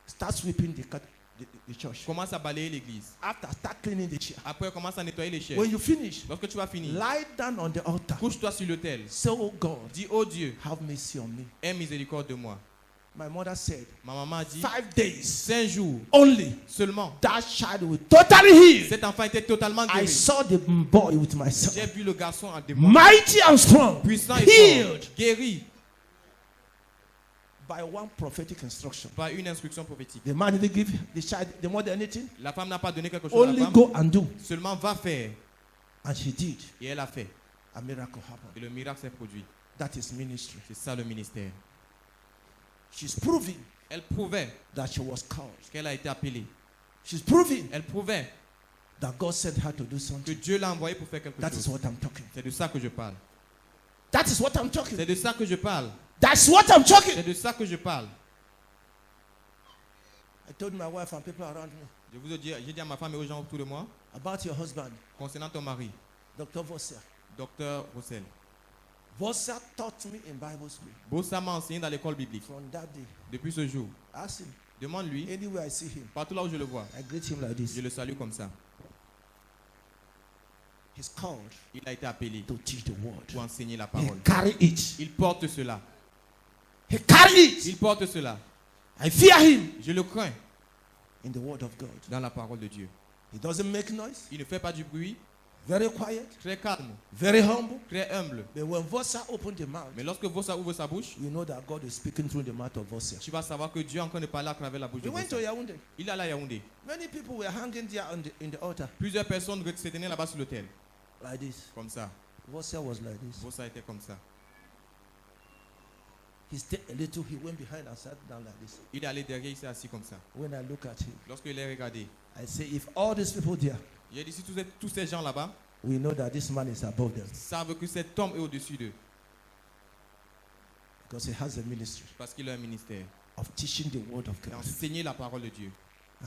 start sweeping the church. commence à balayer l'église. After, start cleaning the chair. Après, commence à nettoyer les chaises. When you finish, Lorsque tu vas finir, lie down on the altar. couche-toi sur l'autel. Say, oh God, Dis, oh Dieu, have mercy on me. aie miséricorde de moi. My mother said, Ma maman a dit, 5 days 5 jours only, seulement, that child will totally heal. cet enfant était totalement I guéri. saw the boy with my son. J'ai vu le garçon en démon, Mighty and strong, puissant et healed fort, guéri by one prophetic instruction. par une instruction prophétique. The man didn't give the child, the mother anything. La femme n'a pas donné quelque chose à Only la femme, go and do. seulement va faire. And she did. Et elle a fait. A miracle happened. Et le miracle s'est produit. That is ministry. C'est ça le ministère. She's proving Elle prouvait that she was called. qu'elle a été appelée. She's proving Elle prouvait that God sent her to do que something. Dieu l'a envoyée pour faire quelque That is chose. what I'm talking. C'est de ça que je parle. That is what I'm talking. C'est de ça que je parle. That's what I'm talking. C'est de ça que je parle. I told my wife and people around me Je vous ai dit, j'ai dit à ma femme et aux gens autour de moi, about your husband, concernant ton mari, Dr. Vosser. Docteur Roussel. Vosser taught me in Bible school. Bossa m'a enseigné dans l'école biblique. From that day, Depuis ce jour, ask him. demande-lui, Anywhere I see him, partout là où je le vois, I greet him like this. je le salue comme ça. He's called Il a été appelé to teach the word. pour enseigner la He parole. carry it. Il porte cela. He carry it. Il porte cela. I fear him Je le crains in the word of God. dans la parole de Dieu. He doesn't make noise. Il ne fait pas du bruit, Very quiet. très calme, Very humble. très humble. But when Vosser opened the mouth, Mais lorsque Vossa ouvre sa bouche, you know that God is speaking through the mouth of Vosser. tu vas savoir que Dieu est en train de parler à travers la bouche de We went to Vossa. Yaoundé. Il est allé à Yaoundé. Many people were hanging there in the altar Plusieurs personnes se tenaient là-bas sur l'autel. like this. Comme ça. Vosser was like this. Vossa était comme ça. He stayed a little. He went behind and sat down like this. Il est allé derrière, il s'est assis comme ça. When I look at him, Lorsqu'il est regardé, I say, if all these people there, j'ai dit, si tous ces gens là-bas we know that this man is above them savent que cet homme est au-dessus d'eux, because he has a ministry parce qu'il a un ministère, of teaching the word of God. d'enseigner la parole de Dieu.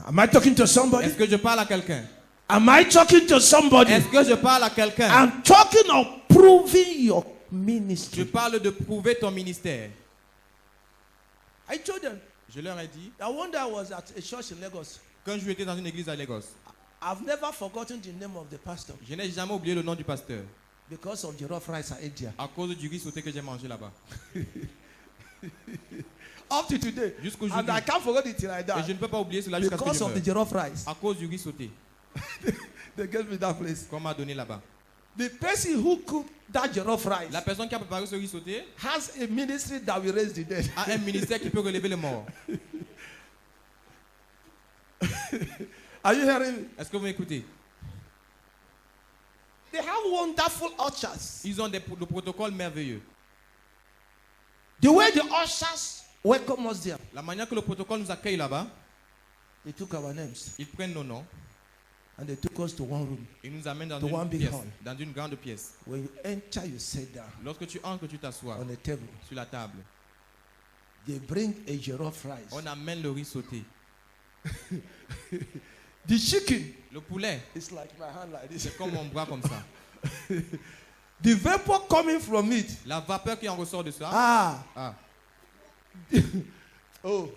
Am I talking to somebody? Est-ce que je parle à quelqu'un? Am I talking to somebody? Est-ce que je parle à quelqu'un? I'm talking of proving your Je ministry. parle de prouver ton ministère. I told them Je leur ai dit, that one day I was at a church in Lagos. quand je étais dans une église à Lagos, I've never forgotten the name of the pastor je n'ai jamais oublié le nom du pasteur because of the rough rice I ate there. à cause du riz sauté que j'ai mangé là-bas. Up to today. Jusqu'au jour And I can't forget it till I Et je die. ne peux pas oublier cela jusqu'à ce que Because je of the meure. jollof rice. À cause du riz sauté They gave me that place. qu'on m'a donné là-bas. The person who cooked that jollof rice La personne qui a préparé ce riz sauté has a ministry that will raise the dead. a un ministère qui peut relever les morts. Are you hearing me? Est-ce que vous m'écoutez? They have wonderful ushers. Ils ont le protocole merveilleux. The way the ushers welcome us there, La manière que le protocole nous accueille là-bas, they took our names ils prennent nos noms and they took us to one room. et nous amènent dans The one une big pièce, hall. dans une grande pièce. When you enter, you sit down Lorsque tu entres, tu t'assois on a table. sur la table. They bring a jollof rice. On amène le riz sauté. The chicken Le poulet, is like my hand like this. c'est comme mon bras comme ça. The vapor coming from it. La vapeur qui en ressort de ça. Ah, Ah, oh.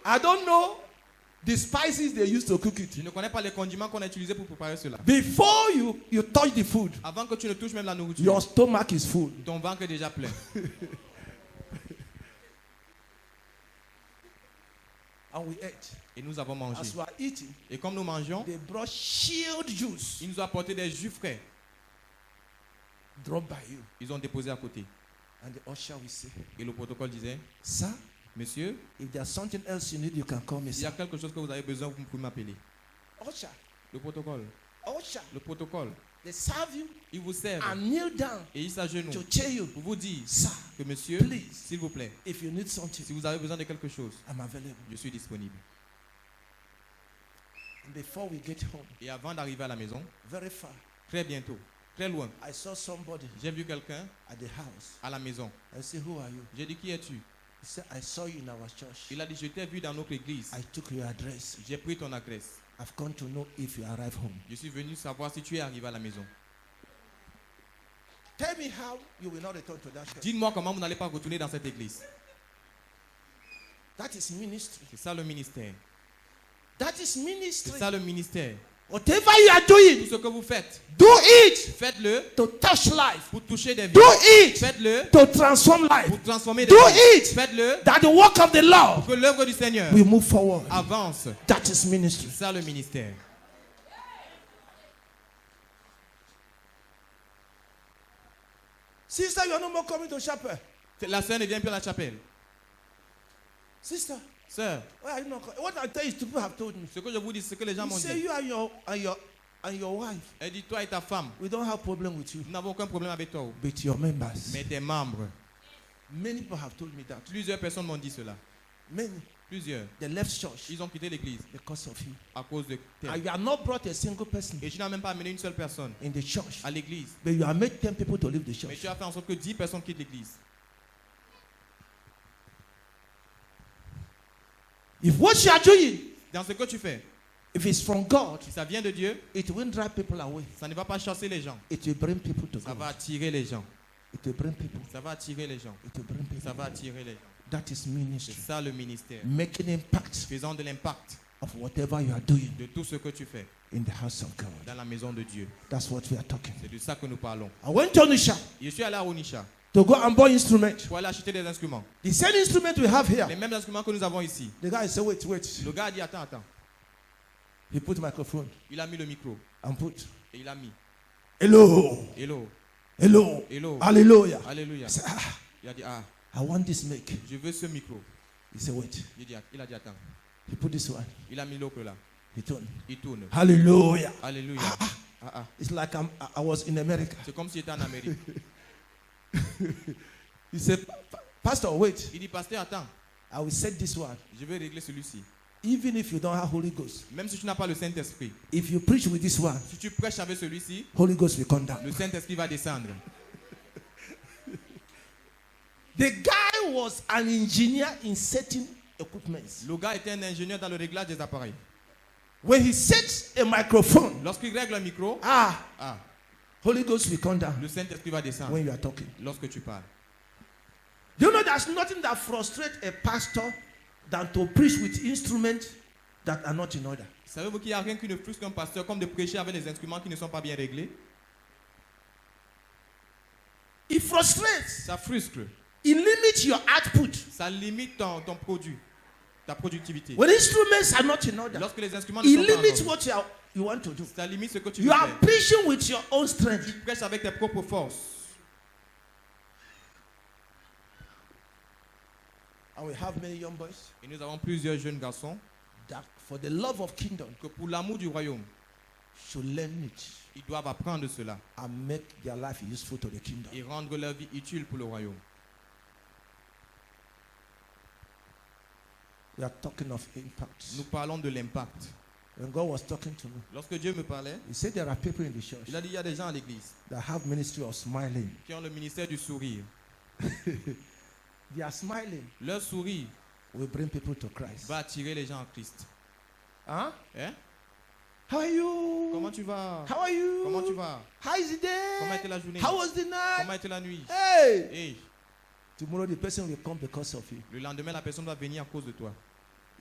I don't know the spices they used to cook je it. ne connais pas les condiments qu'on a utilisés pour préparer cela. Before you touch the food, Avant que tu ne touches même la nourriture, your stomach is full. ton ventre est déjà plein. And we ate. Et nous avons mangé. As we are eating, Et comme nous mangeons, they brought chilled juice ils nous ont apporté des jus frais. dropped by you. Ils ont déposé à côté. And the usher will say, Et le protocole disait, sir, monsieur, if there's something else you need, you can call me, s'il y a sir. quelque chose que vous avez besoin, vous pouvez m'appeler. Usher, Le protocole. usher. Le protocole. They serve you Ils vous servent and kneel down et ils s'agenouillent to tell you, pour vous dire sir, que monsieur, Please. s'il vous plaît, if you need something, si vous avez besoin de quelque chose, I'm available. je suis disponible. And before we get home, Et avant d'arriver à la maison, very far, très bientôt, très loin, I saw somebody j'ai vu quelqu'un at the house. à la maison. I said, who are you? J'ai dit, qui es-tu? He said, I saw you in our church. Il a dit, je t'ai vu dans notre église. I took your address. J'ai pris ton adresse. I've come to know if you arrive home. Je suis venu savoir si tu es arrivé à la maison. Tell me how you will not return to that church. Dites-moi comment vous n'allez pas retourner dans cette église. That is ministry. C'est ça le ministère. That is ministry. C'est ça le ministère. Whatever you are Tout doing, ce que vous faites, do it faites-le to touch life. pour toucher des vies. Do it Faites-le to transform life. pour transformer des Do vies. it Faites-le that the work of the Lord pour que l'œuvre du Seigneur will move forward. avance. That is ministry. C'est ça le ministère. Sister, you are no more coming to chapel. La sœur ne vient plus à la chapelle. Sister, Sœur, why are you not coming? What I tell you, people have told me. ce que je vous dis, c'est que les gens You m'ont say dit. you and your and your wife, Elle dit, toi et ta femme, we don't have problem with you, nous n'avons aucun problème avec toi. but your members. Mais tes membres. Many people have told me that. Plusieurs personnes m'ont dit cela. Many. Plusieurs. They left church Ils ont quitté l'église because of you. à cause de And tel. you have not brought a single person Et tu n'as même pas amené une seule personne in the church, à l'église. but you have made 10 people to leave the Mais church. tu as fait en sorte que 10 personnes quittent l'église. If what you are doing, Dans ce que tu fais, if it's from God, si ça vient de Dieu, it won't drive people away. ça ne va pas chasser les gens. It will bring people to Ça va God. attirer les gens. It will bring people. Ça va attirer les gens. It will bring people. Ça va attirer les gens. That is C'est ministry. ça le ministère. Making impact Faisant de l'impact of whatever you are doing de tout ce que tu fais in the house of God. dans la maison de Dieu. That's what we are talking. C'est de ça que nous parlons. I went to Onisha Je suis allé à Onisha to go and buy instrument. pour aller acheter des instruments. The same instrument we have here. Les mêmes instruments que nous avons ici. The guy said, wait. Le gars a dit, attends. He put microphone Il a mis le micro and put, et il a mis. hello, Hello, hello, hello, hallelujah. alléluia. I said, Il a dit, ah, I want this mic. je veux ce micro. He said, wait. Il a dit, attends. He put this one. Il a mis l'autre là. He turned. Il tourne. Hallelujah. Alléluia. Ah. It's like I was in America. C'est comme si j'étais en Amérique. He said, Pastor, wait. Il dit, pasteur, attends. I will set this one. Je vais régler celui-ci. Even if you don't have Holy Ghost, Même si tu n'as pas le Saint-Esprit. if you preach with this one, Si tu prêches avec celui-ci, Holy Ghost will come down. le Saint-Esprit va descendre. The guy was an engineer in setting equipments. Le gars était un ingénieur dans le réglage des appareils. When he sets a microphone, Lorsqu'il règle un micro, Holy Ghost will come down le Saint-Esprit va descendre when you are talking. lorsque tu parles. Do you know there's nothing that frustrates a pastor than to preach with instruments that are not in order? Savez-vous qu'il n'y a rien qui ne frustre un pasteur comme de prêcher avec les instruments qui ne sont pas bien réglés? It frustrates. Ça frustre. It limits your output. Ça limite ton produit, ta productivité. When instruments are not in order, Lorsque les instruments ne it sont pas en limits ordre, what you want to do. ça limite ce que tu You veux are faire. preaching with your own strength. Tu prêches avec tes propres forces. And we have many young boys Et nous avons plusieurs jeunes garçons that for the love of kingdom que pour l'amour du royaume, should learn it ils doivent apprendre cela and make their life useful to the kingdom. et rendre leur vie utile pour le royaume. We are talking of impact. Nous parlons de l'impact. When God was talking to me, Lorsque Dieu me parlait, He said there are people in the church il a dit il y a des gens à l'église that have ministry of smiling. qui ont le ministère du sourire. They are smiling Leur sourire will bring people to Christ. va attirer les gens à Christ. Huh? Hein? How are you? Comment tu vas? How are you? Comment tu vas? How is the Comment day? était la journée? How was the night? Comment était la nuit? Hey! Hey, Tomorrow the person will come because of you. le lendemain, la personne va venir à cause de toi.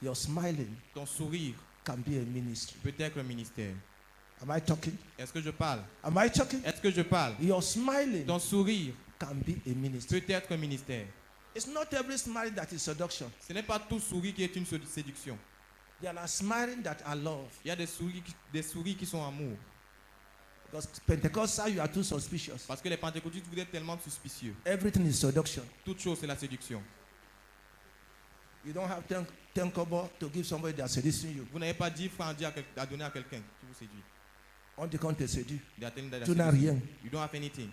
Your smiling Ton sourire can be a ministry. peut être un ministère. Am I talking? Est-ce que je parle? Am I talking? Est-ce que je parle? Your smiling Ton sourire can be a ministry. peut être un ministère. It's not every smile that is seduction. Ce n'est pas tout sourire qui est une séduction. There are smiling that are love. Il y a des souris qui sont amour. Because Pentecostal, you are too suspicious. Parce que les pentecôtistes, vous êtes tellement suspicieux. Everything is seduction. Toute chose, c'est la séduction. You don't have 10 kobo to give somebody that seducing you. Vous n'avez pas 10 francs à donner à quelqu'un qui vous séduit. On the compte séduit. They are telling that Tu n'as rien. you don't have anything.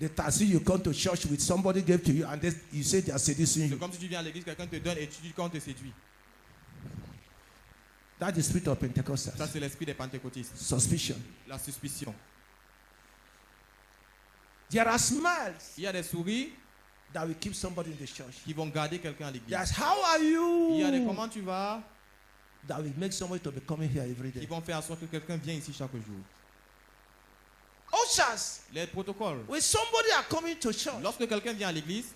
The taxi you come to church with, somebody gave to you and you say they are seducing C'est you. comme si tu viens à l'église, quelqu'un te donne et tu dis qu'on te séduit. That's the spirit of Pentecostal. Ça, c'est l'esprit des pentecôtistes. Suspicion. La suspicion. There are smiles Il y a des souris that will keep somebody in the church. qui vont garder quelqu'un à l'église. There's how are Il y a des you comment tu vas that will make somebody to be coming here every qui day. vont faire en sorte que quelqu'un vienne ici chaque jour. Ushers, Les protocoles. when somebody are coming to church, Lorsque quelqu'un vient à l'église,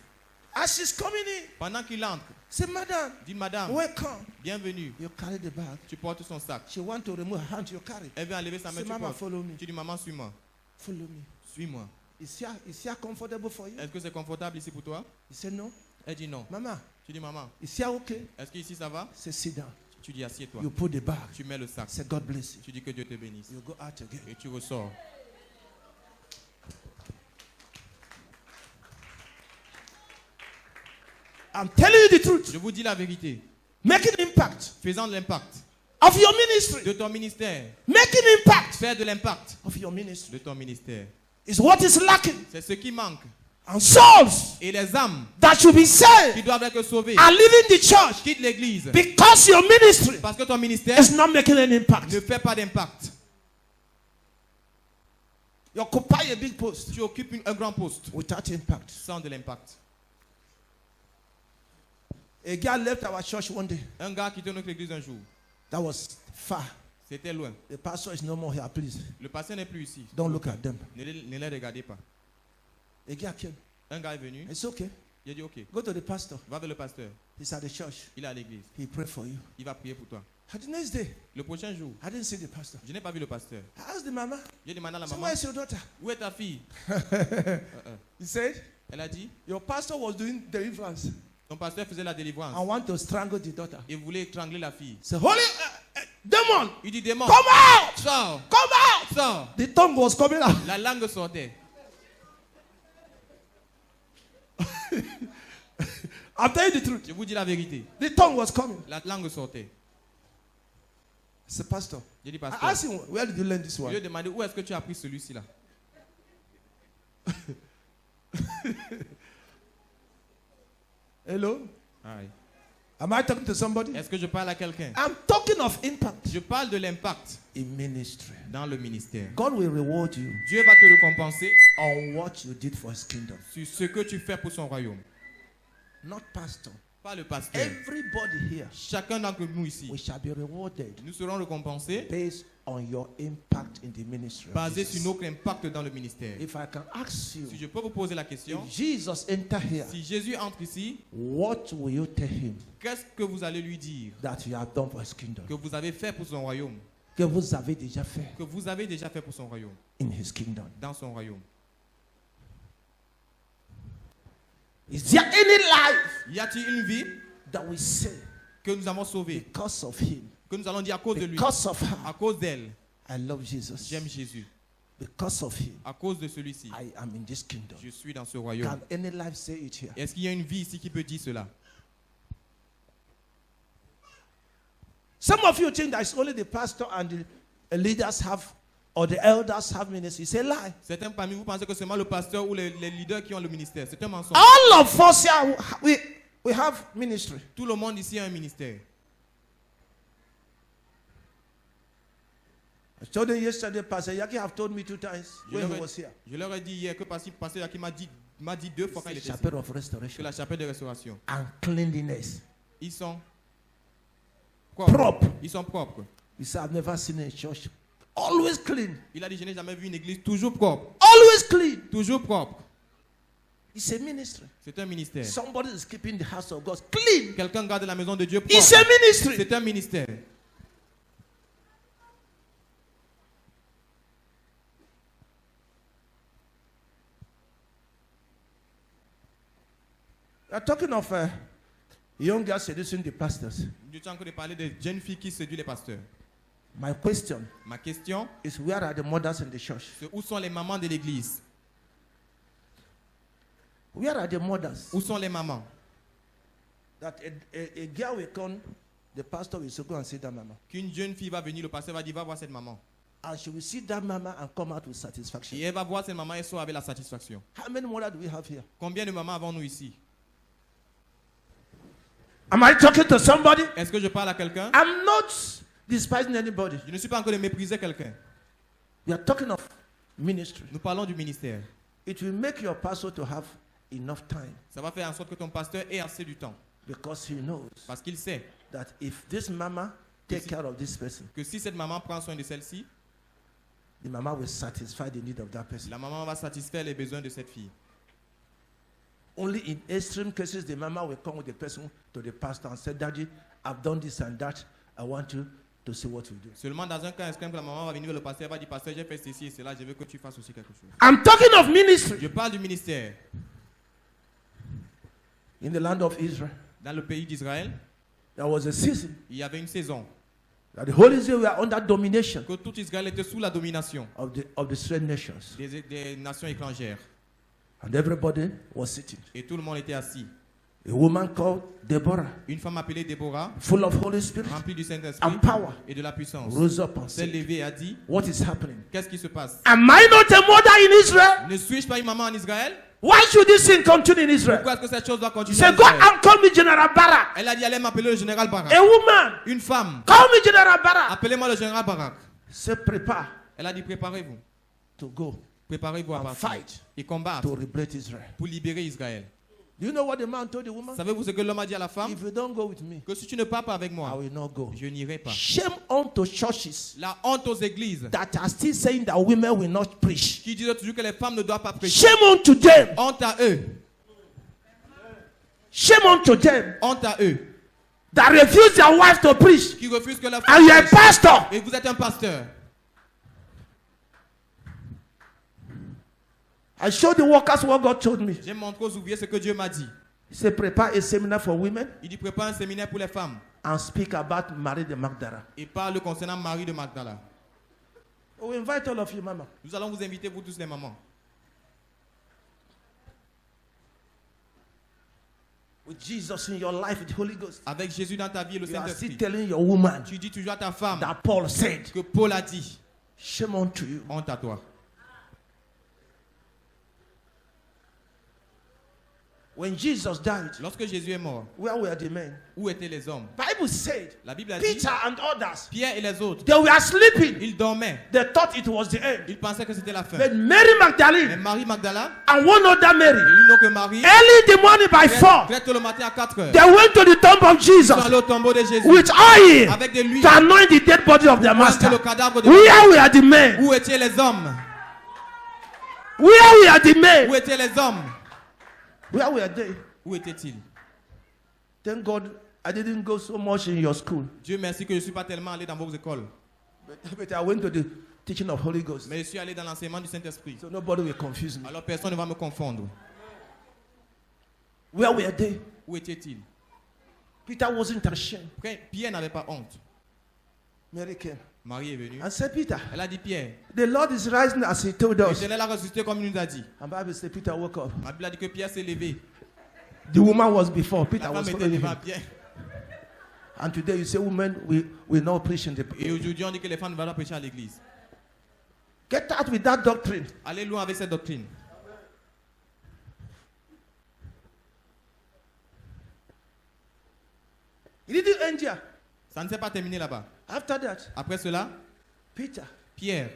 as she's coming in, pendant qu'il entre, say, Madam, dit madame, welcome. bienvenue. You carry the bag. Tu portes son sac. She want to remove her hand, you carry. Elle veut enlever sa main, Say, tu Mama, portes. follow me. Tu dis maman, suis-moi. Follow me. Suis-moi. Is here comfortable for you? Est-ce que c'est confortable ici pour toi? He said, no. Elle dit non. Mama, Tu dis maman, is here okay? est-ce qu'ici ça va? Say, sit down. Tu dis assieds-toi. You put the bag. Tu mets le sac. Say, God bless you. Tu dis que Dieu te bénisse. You go out again. Et tu ressors. I'm telling you the truth. Je vous dis la vérité. Make an impact Faisant de l'impact of your ministry. de ton ministère. Make making impact Faire de l'impact of your ministry de ton ministère. is what is lacking. C'est ce qui manque. And souls Et les âmes that should be qui saved doivent être sauvées are leaving the church quittent l'église. because your ministry Parce que ton ministère is not making an impact. ne fait pas d'impact. You occupy a big post Tu occupes un grand poste without impact. sans de l'impact. A guy left our church one day. Un gars quittait notre église un jour. That was far. C'était loin. The pastor is no more here, please. Le pasteur n'est plus ici. Don't look at them. Ne les regardez pas. A guy came. Un gars est venu. It's okay. Il a dit ok. Go to the pastor. Va vers le pasteur. He's at the church. Il est à l'église. He prayed for you. Il va prier pour toi. At the next day, Le prochain jour, I didn't see the pastor. je n'ai pas vu le pasteur. I asked the mama, J'ai demandé à la so maman, where's your daughter? où est ta fille? He said, Elle a dit, your pastor was doing deliverance. ton pasteur faisait la délivrance. I want to strangle the daughter. Il voulait étrangler la fille. Say, holy demon, Il dit, démon, come out! sors, Come out! sors. The tongue was coming out. La langue sortait. I'm telling you the truth. Je vous dis la vérité. The tongue was coming. La langue sortait. It's a pastor. J'ai dit, I pasteur, asked him, where did you learn this je lui ai one? demandé, où est-ce que tu as appris celui-ci là? Hello? Aïe. Am I talking to somebody? Est-ce que je parle à quelqu'un? I'm talking of impact Je parle de l'impact in ministry. dans le ministère. God will reward you Dieu va te récompenser on what you did for his kingdom. sur ce que tu fais pour son royaume. Not pastor. Pas le pasteur. Everybody here, Chacun d'entre nous ici, we shall be rewarded nous serons récompensés based on your impact in the ministry. of basé Jesus. sur notre impact dans le ministère. If I can ask you, Si je peux vous poser la question, if Jesus enter here, si Jésus entre ici, what will you tell him qu'est-ce que vous allez lui dire that you have done for his kingdom? que vous avez fait pour son royaume? Que vous avez déjà fait Que vous avez déjà fait pour son royaume, in his kingdom. dans son royaume. Is there any life Y a-t-il une vie that we say que nous avons sauvée, because of him, que nous allons dire à cause de lui, because of her, à cause d'elle, I love Jesus. j'aime Jésus, Because of him, à cause de celui-ci, I am in this kingdom. je suis dans ce royaume. Can any life say it here? Est-ce qu'il y a une vie ici qui peut dire cela? Some of you think that it's only the pastor and the leaders have, or the elders have ministry. It's a lie. Certains parmi vous pensez que seulement le pasteur ou les leaders qui ont le ministère. C'est un mensonge. All of us here, we have ministry. Tout le monde ici a un ministère. I told them yesterday, Pastor Yaki have told me 2 times when he was here. Je leur ai dit hier que pasteur Yaki m'a dit 2 fois quand il était ici, Chapel of que restoration la chapelle de restauration. and cleanliness. Ils sont Propre. Ils sont propres. He said, I've never seen a church always clean. Il a dit, je n'ai jamais vu une église toujours propre. Always clean. Toujours propre. It's a ministry. C'est un ministère. Somebody is keeping the house of God clean. Quelqu'un garde la maison de Dieu propre. It's a ministry. C'est un ministère. You're talking of young girls seducing the pastors. Je suis en train de parler de jeunes filles qui séduisent les pasteurs. My question Ma question, is, where are the mothers in the church? c'est où sont les mamans de l'église? Where are the mothers? Où sont les mamans? That a girl will come, the pastor will say, go and see that mama. Qu'une jeune fille va venir, le pasteur va dire, va voir cette maman. And she will see that mama and come out with satisfaction. Et elle va voir cette maman et sort avec la satisfaction. How many mothers do we have here? Combien de mamans avons-nous ici? Am I talking to somebody? Est-ce que je parle à quelqu'un? I'm not despising anybody. Je ne suis pas en train de mépriser quelqu'un. We are talking of ministry. Nous parlons du ministère. It will make your pastor to have enough time Ça va faire en sorte que ton pasteur ait assez du temps. because he knows Parce qu'il sait that if this mama take care of this person, que si cette maman prend soin de celle-ci, the mama will satisfy the need of that person. la maman va satisfaire les besoins de cette fille. Only in extreme cases, the mama will come with the person to the pastor and say, Daddy, I've done this and that. I want you to see what you do. Seulement dans un cas extrême que la maman va venir vers le pasteur et va dire, pasteur, j'ai fait ceci et cela, je veux que tu fasses aussi quelque chose. I'm talking of ministry Je parle du ministère. in the land of Israel. Dans le pays d'Israël, There was a season il y avait une saison that the whole Israel were under domination que tout Israël était sous la domination of the strange nations. des nations étrangères. And everybody was sitting. Et tout le monde était assis. A woman called Deborah, Une femme appelée Déborah, full of Holy Spirit remplie du Saint-Esprit and power, et de la puissance, rose up and s'est said, levée et a dit, what is happening? qu'est-ce qui se passe? Am I not a mother in Israel? Ne suis-je pas une maman en Israël? Why should this thing continue in Israel? Pourquoi est-ce que cette chose doit continuer Say, en go Israël? and call me General Barak. Elle a dit, allez m'appeler le général Barak. A woman, Une femme, call me General Barak. appelez-moi le général Barak. Say, prepare Elle a dit, préparez-vous. to go Préparez-vous à and partir fight et combattre to liberate Israel. pour libérer Israël. Do you know what the man told the woman? Savez-vous ce que l'homme a dit à la femme? If you don't go with me, Que si tu ne pars pas avec I moi, will not go. je n'irai pas. Shame unto churches La honte aux églises that are still saying that women will not preach. qui disent toujours que les femmes ne doivent pas prêcher. Shame unto them. Honte à eux. Shame unto them Honte à eux that refuse their wife to preach. qui refusent que la And femme you're a prêche. pastor. Et vous êtes un pasteur. I showed the workers what God told me. J'ai montré aux ouvriers ce que Dieu m'a dit. He said, prepare a seminar for women Il dit prépare un séminaire pour les femmes and speak about Mary the Magdala. et parle concernant Marie de Magdala. We invite all of you, Mama. Nous allons vous inviter, vous tous les mamans. With Jesus in your life, with the Holy Ghost. Avec Jésus dans ta vie et le You are still Saint-Esprit. telling your woman Tu dis toujours à ta femme that Paul said, que Paul a dit. shame unto you. Honte à toi. When Jesus died, Lorsque Jésus est mort, where were the men? où étaient les hommes? Bible said, La Bible a dit, Peter and others, Pierre et les autres, they were sleeping. ils dormaient. They thought it was the end. Ils pensaient que c'était la fin. But Mary Mais Magdalene Marie Magdala, and one other Mary, et une autre Marie, early in the morning by 4, très tôt le matin à 4 heures, they went to the tomb of ils sont Jesus allés au tombeau de Jésus with oil avec de l'huile to anoint the dead body of their pour master. le cadavre de Where were the men? Où étaient les hommes? Where were the men? Où étaient les hommes? Where were they? Où étaient-ils? Thank God I didn't go so much in your school. Dieu merci que je ne suis pas tellement allé dans vos écoles. But I went to the teaching of Holy Ghost. Mais je suis allé dans l'enseignement du Saint-Esprit. So nobody will confuse me. Alors personne ne va me confondre. Where were they? Où étaient-ils? Peter wasn't ashamed. Pierre n'avait pas honte. Mary came Marie est venue. and said, Peter, Elle a dit Pierre, the Lord is rising as he told us. l'éternel a ressuscité comme il nous a dit. And Bible said Peter woke up. La Bible a dit que Pierre s'est levé. The woman was before. Peter La was femme était following devant him. Pierre. And today you say women we not preach in the Et aujourd'hui on dit que les femmes ne vont pas prêcher à l'église. Get out with that doctrine. Allez loin avec cette doctrine. It didn't end here. Ça ne s'est pas terminé là-bas. After that, Après cela, Peter Pierre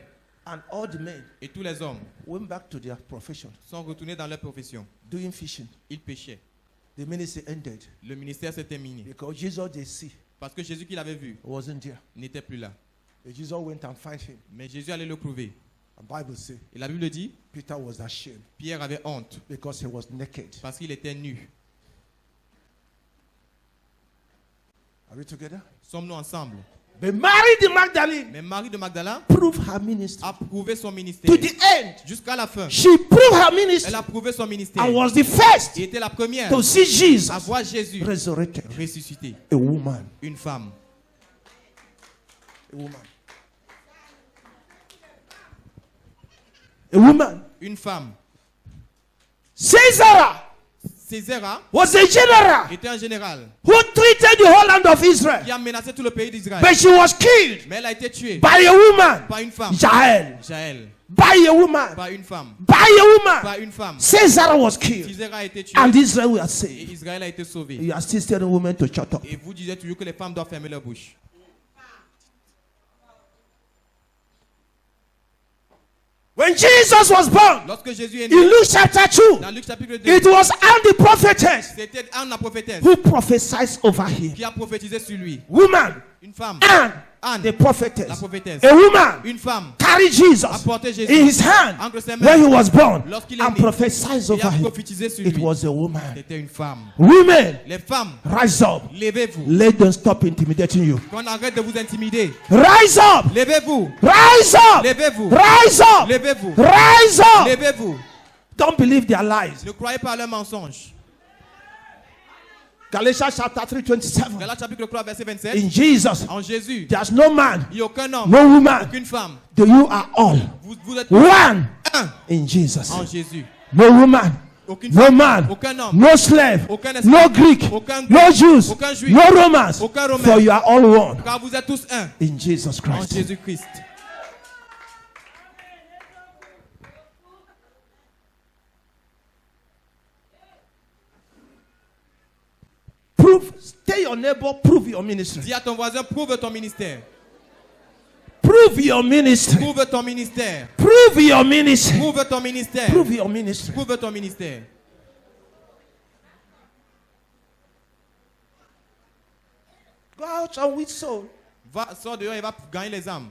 and all the men et tous les hommes went back to their profession, sont retournés dans leur profession. doing fishing. Ils péchaient. The ministry ended Le ministère s'est terminé. because Jesus they see Parce que Jésus qu'il avait vu wasn't there. n'était plus là. And Jesus went and find him. Mais Jésus allait le prouver. And Bible says Et la Bible dit, Peter was ashamed Pierre avait honte because he was naked. parce qu'il était nu. Are we together? Sommes-nous ensemble? But Mary the Magdalene Mais Marie de Magdala proved her ministry a prouvé son to ministère. the end. Jusqu'à la fin. She proved her ministry Elle a prouvé son ministère. and was the first Elle était la première to see Jesus à voir Jésus resurrected. ressuscité. A woman. Une femme. A woman. A woman. Une femme. Caesar César was a general était un général who treated the whole land of Israel. qui a menacé tout le pays d'Israël. But she was killed Mais elle a été tuée by a woman. par une femme. Jael. Jaël. By a woman. Par une femme. By a woman. Par une femme. Caesar was killed. César a été tué And Israel was et saved. Israël a été sauvé. You are still telling women to shut up. Et vous disiez toujours que les femmes doivent fermer leur bouche. When Jesus was born, Lorsque Jésus est in né, Luke chapter 2, dans Luc chapitre 2, it was Anne the prophetess c'était Anne la prophétesse who prophesied over him. qui a prophétisé sur lui. Woman, Une femme, Anne, the prophetess, la prophétesse. a woman, Une femme carried Jesus a porté Jésus in his hand entre ses when he mains was born lorsqu'il est and né prophesied et over a him. prophétisé sur It lui. was a woman. C'était une femme. Women, Les femmes, rise up. levez-vous. Let them stop intimidating you. Qu'on arrête de vous intimider. Rise up. Levez-vous. Rise up. Levez-vous. Rise up. Levez-vous. Rise up. Levez-vous. Don't believe their lies. Ne croyez pas à leurs mensonges. Galatians chapter 3:27. Galates chapitre 3 verset 27. In Jesus, En Jésus, there's no man, il n'y a aucun homme, no woman. aucune femme. You are all Vous êtes one un in Jesus. en Jésus. No woman, Aucune No femme, man, aucun homme, no slave, aucun no esclave, Greek, aucun no grec, Jews, aucun juif, no Romans, aucun Romain. for you are all one car vous êtes tous un in Jesus en Christ. Jésus-Christ. Prove, tell your neighbor, prove your ministry. Dis à ton voisin, prouve ton ministère. Prove your ministry. Prouve ton ministère. Prove your ministry. Prouve ton ministère. Prove your ministry. Prouve ton ministère. Go out and win soul. Va, sors dehors et va gagner les âmes.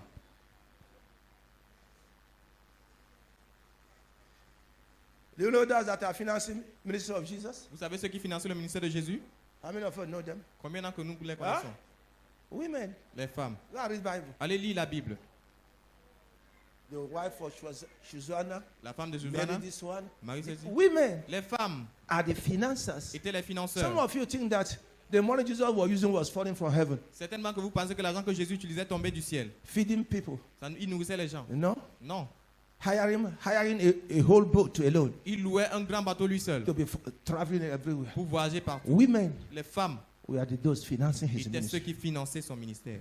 Do you know those that are financing ministry of Jesus? Vous savez ceux qui financent le ministère de Jésus? How many of you know them? Combien d'entre nous les connaissons? Women. Les femmes. Go and read Bible. Allez lire la Bible. The wife of Shuzana, La femme de married Susanna, this one. Marie ceci. Women Les femmes are the financiers. étaient les Some financeurs. of you think that the money Jesus was using was falling from heaven, Certainement que vous pensez que l'argent que Jésus utilisait tombait du ciel. feeding people. Il nourrissait les gens. No, Non. hiring a whole boat to alone Il louait un grand bateau lui seul to be traveling everywhere. pour voyager partout. Women, Les femmes we are those financing his étaient ceux ministry. qui finançaient son ministère.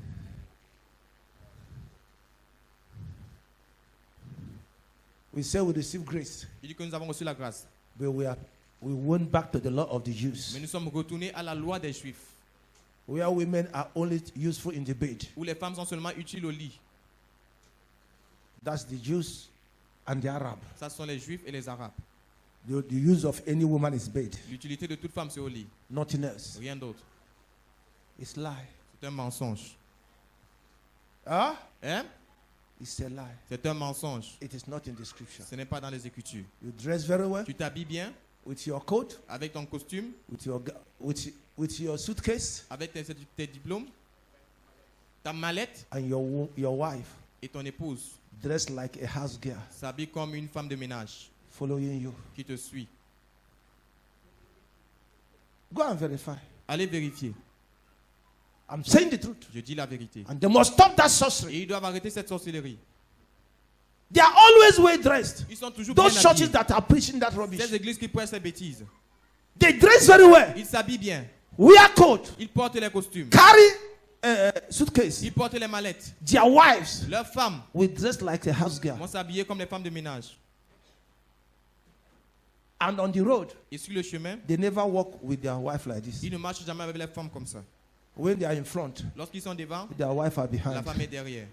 We say we receive grace, Il dit que nous avons reçu la grâce. but we went back to the law of the Mais Jews, nous sommes retournés à la loi des Juifs, where women are only useful in the bed. où les femmes sont seulement utiles au lit. That's the Jews and the Arab. Ça, ce sont les Juifs et les Arabes. The use of any woman is bed, L'utilité de toute femme, c'est au lit. nothing else. Rien d'autre. It's lie. C'est un mensonge. Huh? Hein? It's a lie. C'est un mensonge. It is not in the scripture. Ce n'est pas dans les Écritures. You dress very well Tu t'habilles bien with your coat, avec ton costume, with your suitcase, avec tes diplômes, ta mallette and your wife et ton épouse dressed like a house girl s'habille comme une femme de ménage following you. qui te suit. Go and verify. Allez vérifier. I'm saying the truth. Je dis la vérité. And they must stop that sorcery. Et ils doivent arrêter cette sorcellerie. They are always well dressed. Ils sont toujours Those bien churches habillés. that are preaching that rubbish, Ces églises qui prêchent ces bêtises, they dress very well. ils s'habillent bien. Wear coat, Ils portent les costumes. carry suitcase. Ils portent les mallettes. Their wives Leurs femmes will dress like a house girl. vont s'habiller comme les femmes de ménage. And on the road, Et sur le chemin, they never walk with their wife like this. ils ne marchent jamais avec les femmes comme ça. When they are in front, Lorsqu'ils sont devant, their wife are la behind. femme est derrière.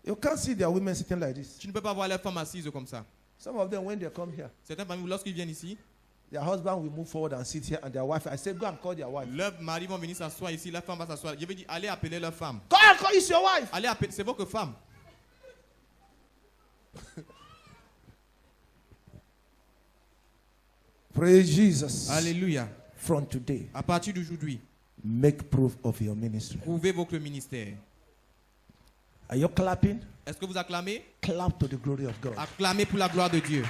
You can't see their women sitting like this. Tu ne peux pas voir les femmes assises comme ça. Some of them, when they come here, Certains parmi vous, lorsqu'ils viennent ici, their husband will move forward and sit here, and their wife, I say, go and call their wife. leurs maris vont venir s'asseoir ici, la femme va s'asseoir. Je vais dire, allez appeler leur femme. Go and call, it's your wife. Allez appeler, c'est votre femme. Praise Jesus. Alléluia. From today, À partir d'aujourd'hui, make proof of your ministry. prouvez votre ministère. Are you clapping? Est-ce que vous acclamez? Clap to the glory of God. Acclamez pour la gloire de Dieu.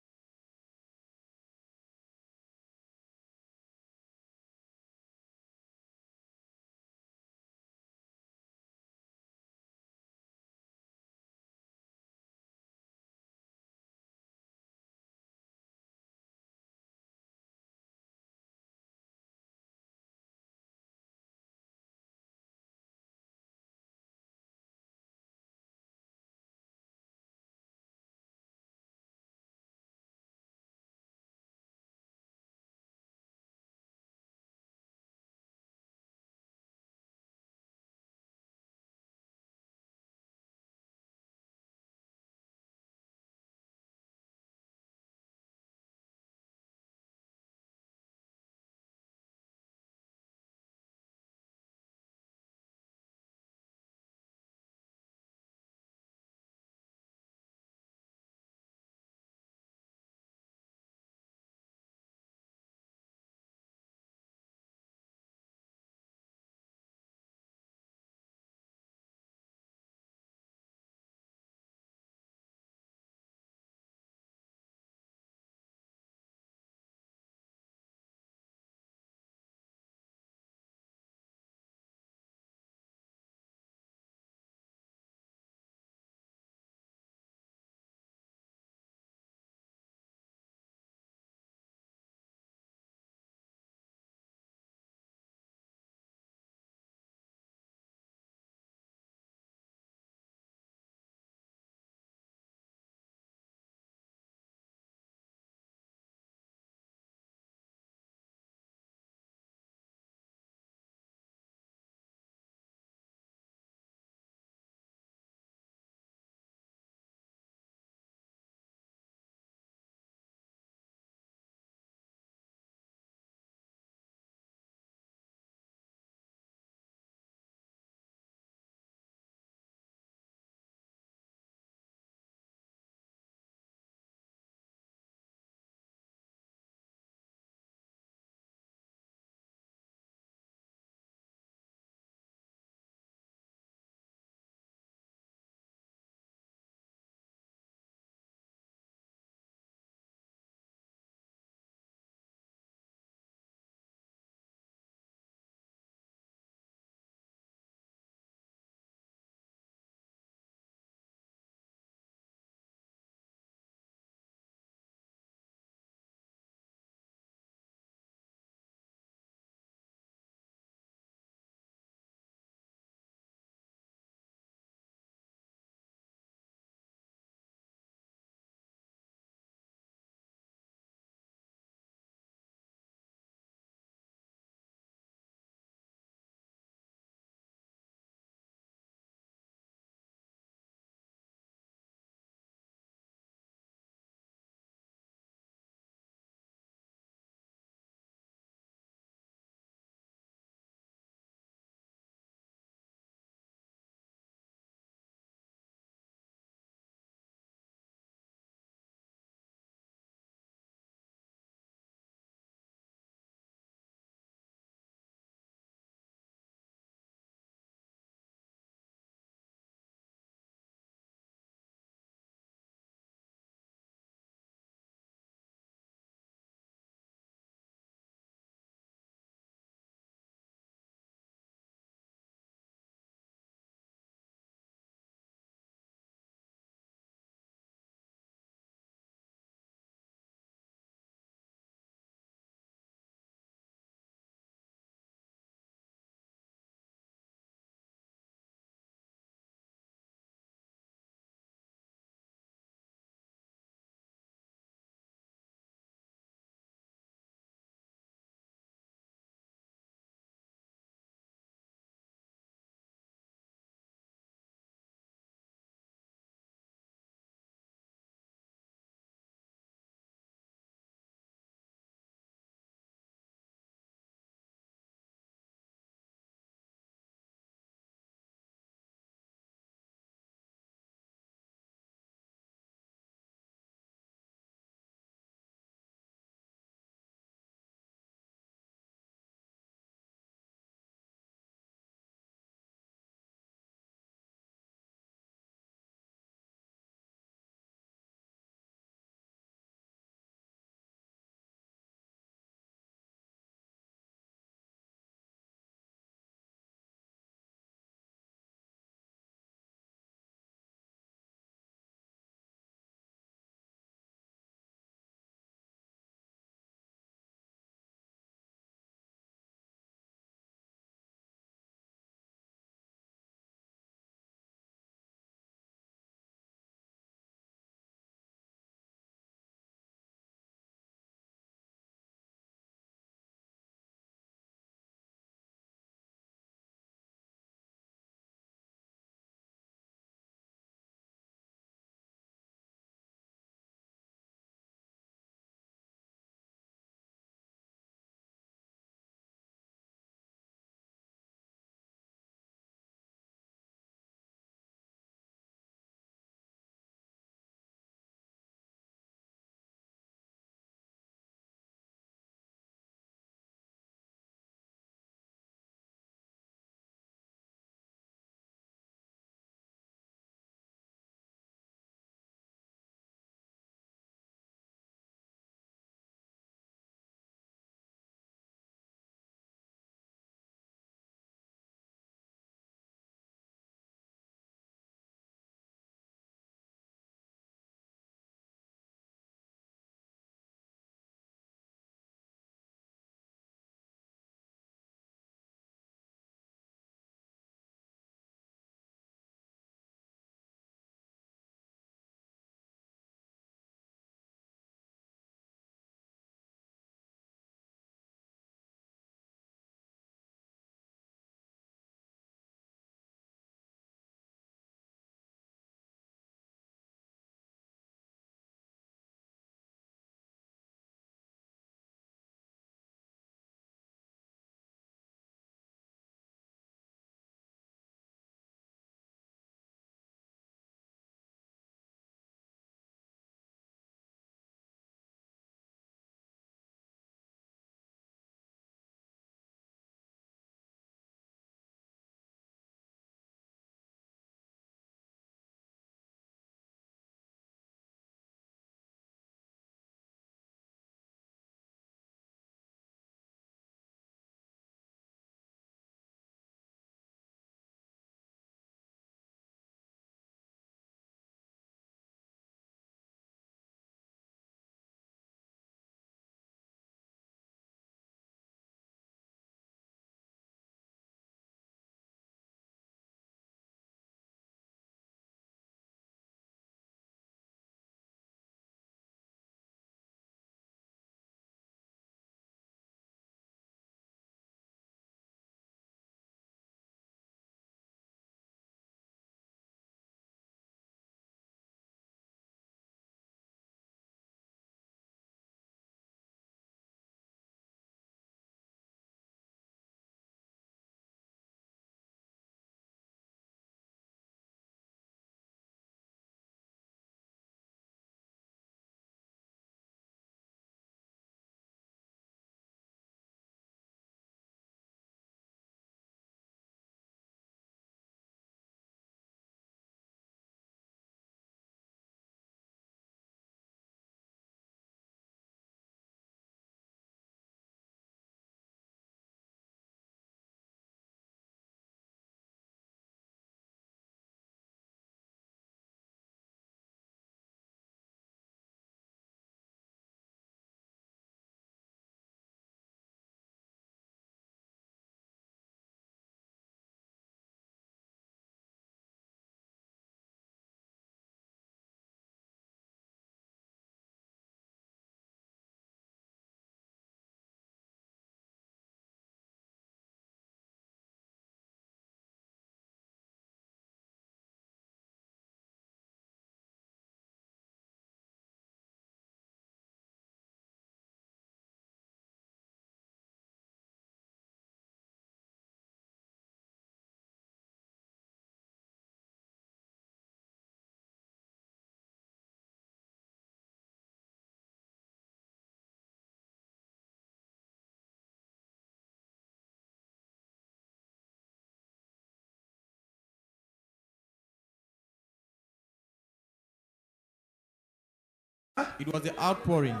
It was the outpouring.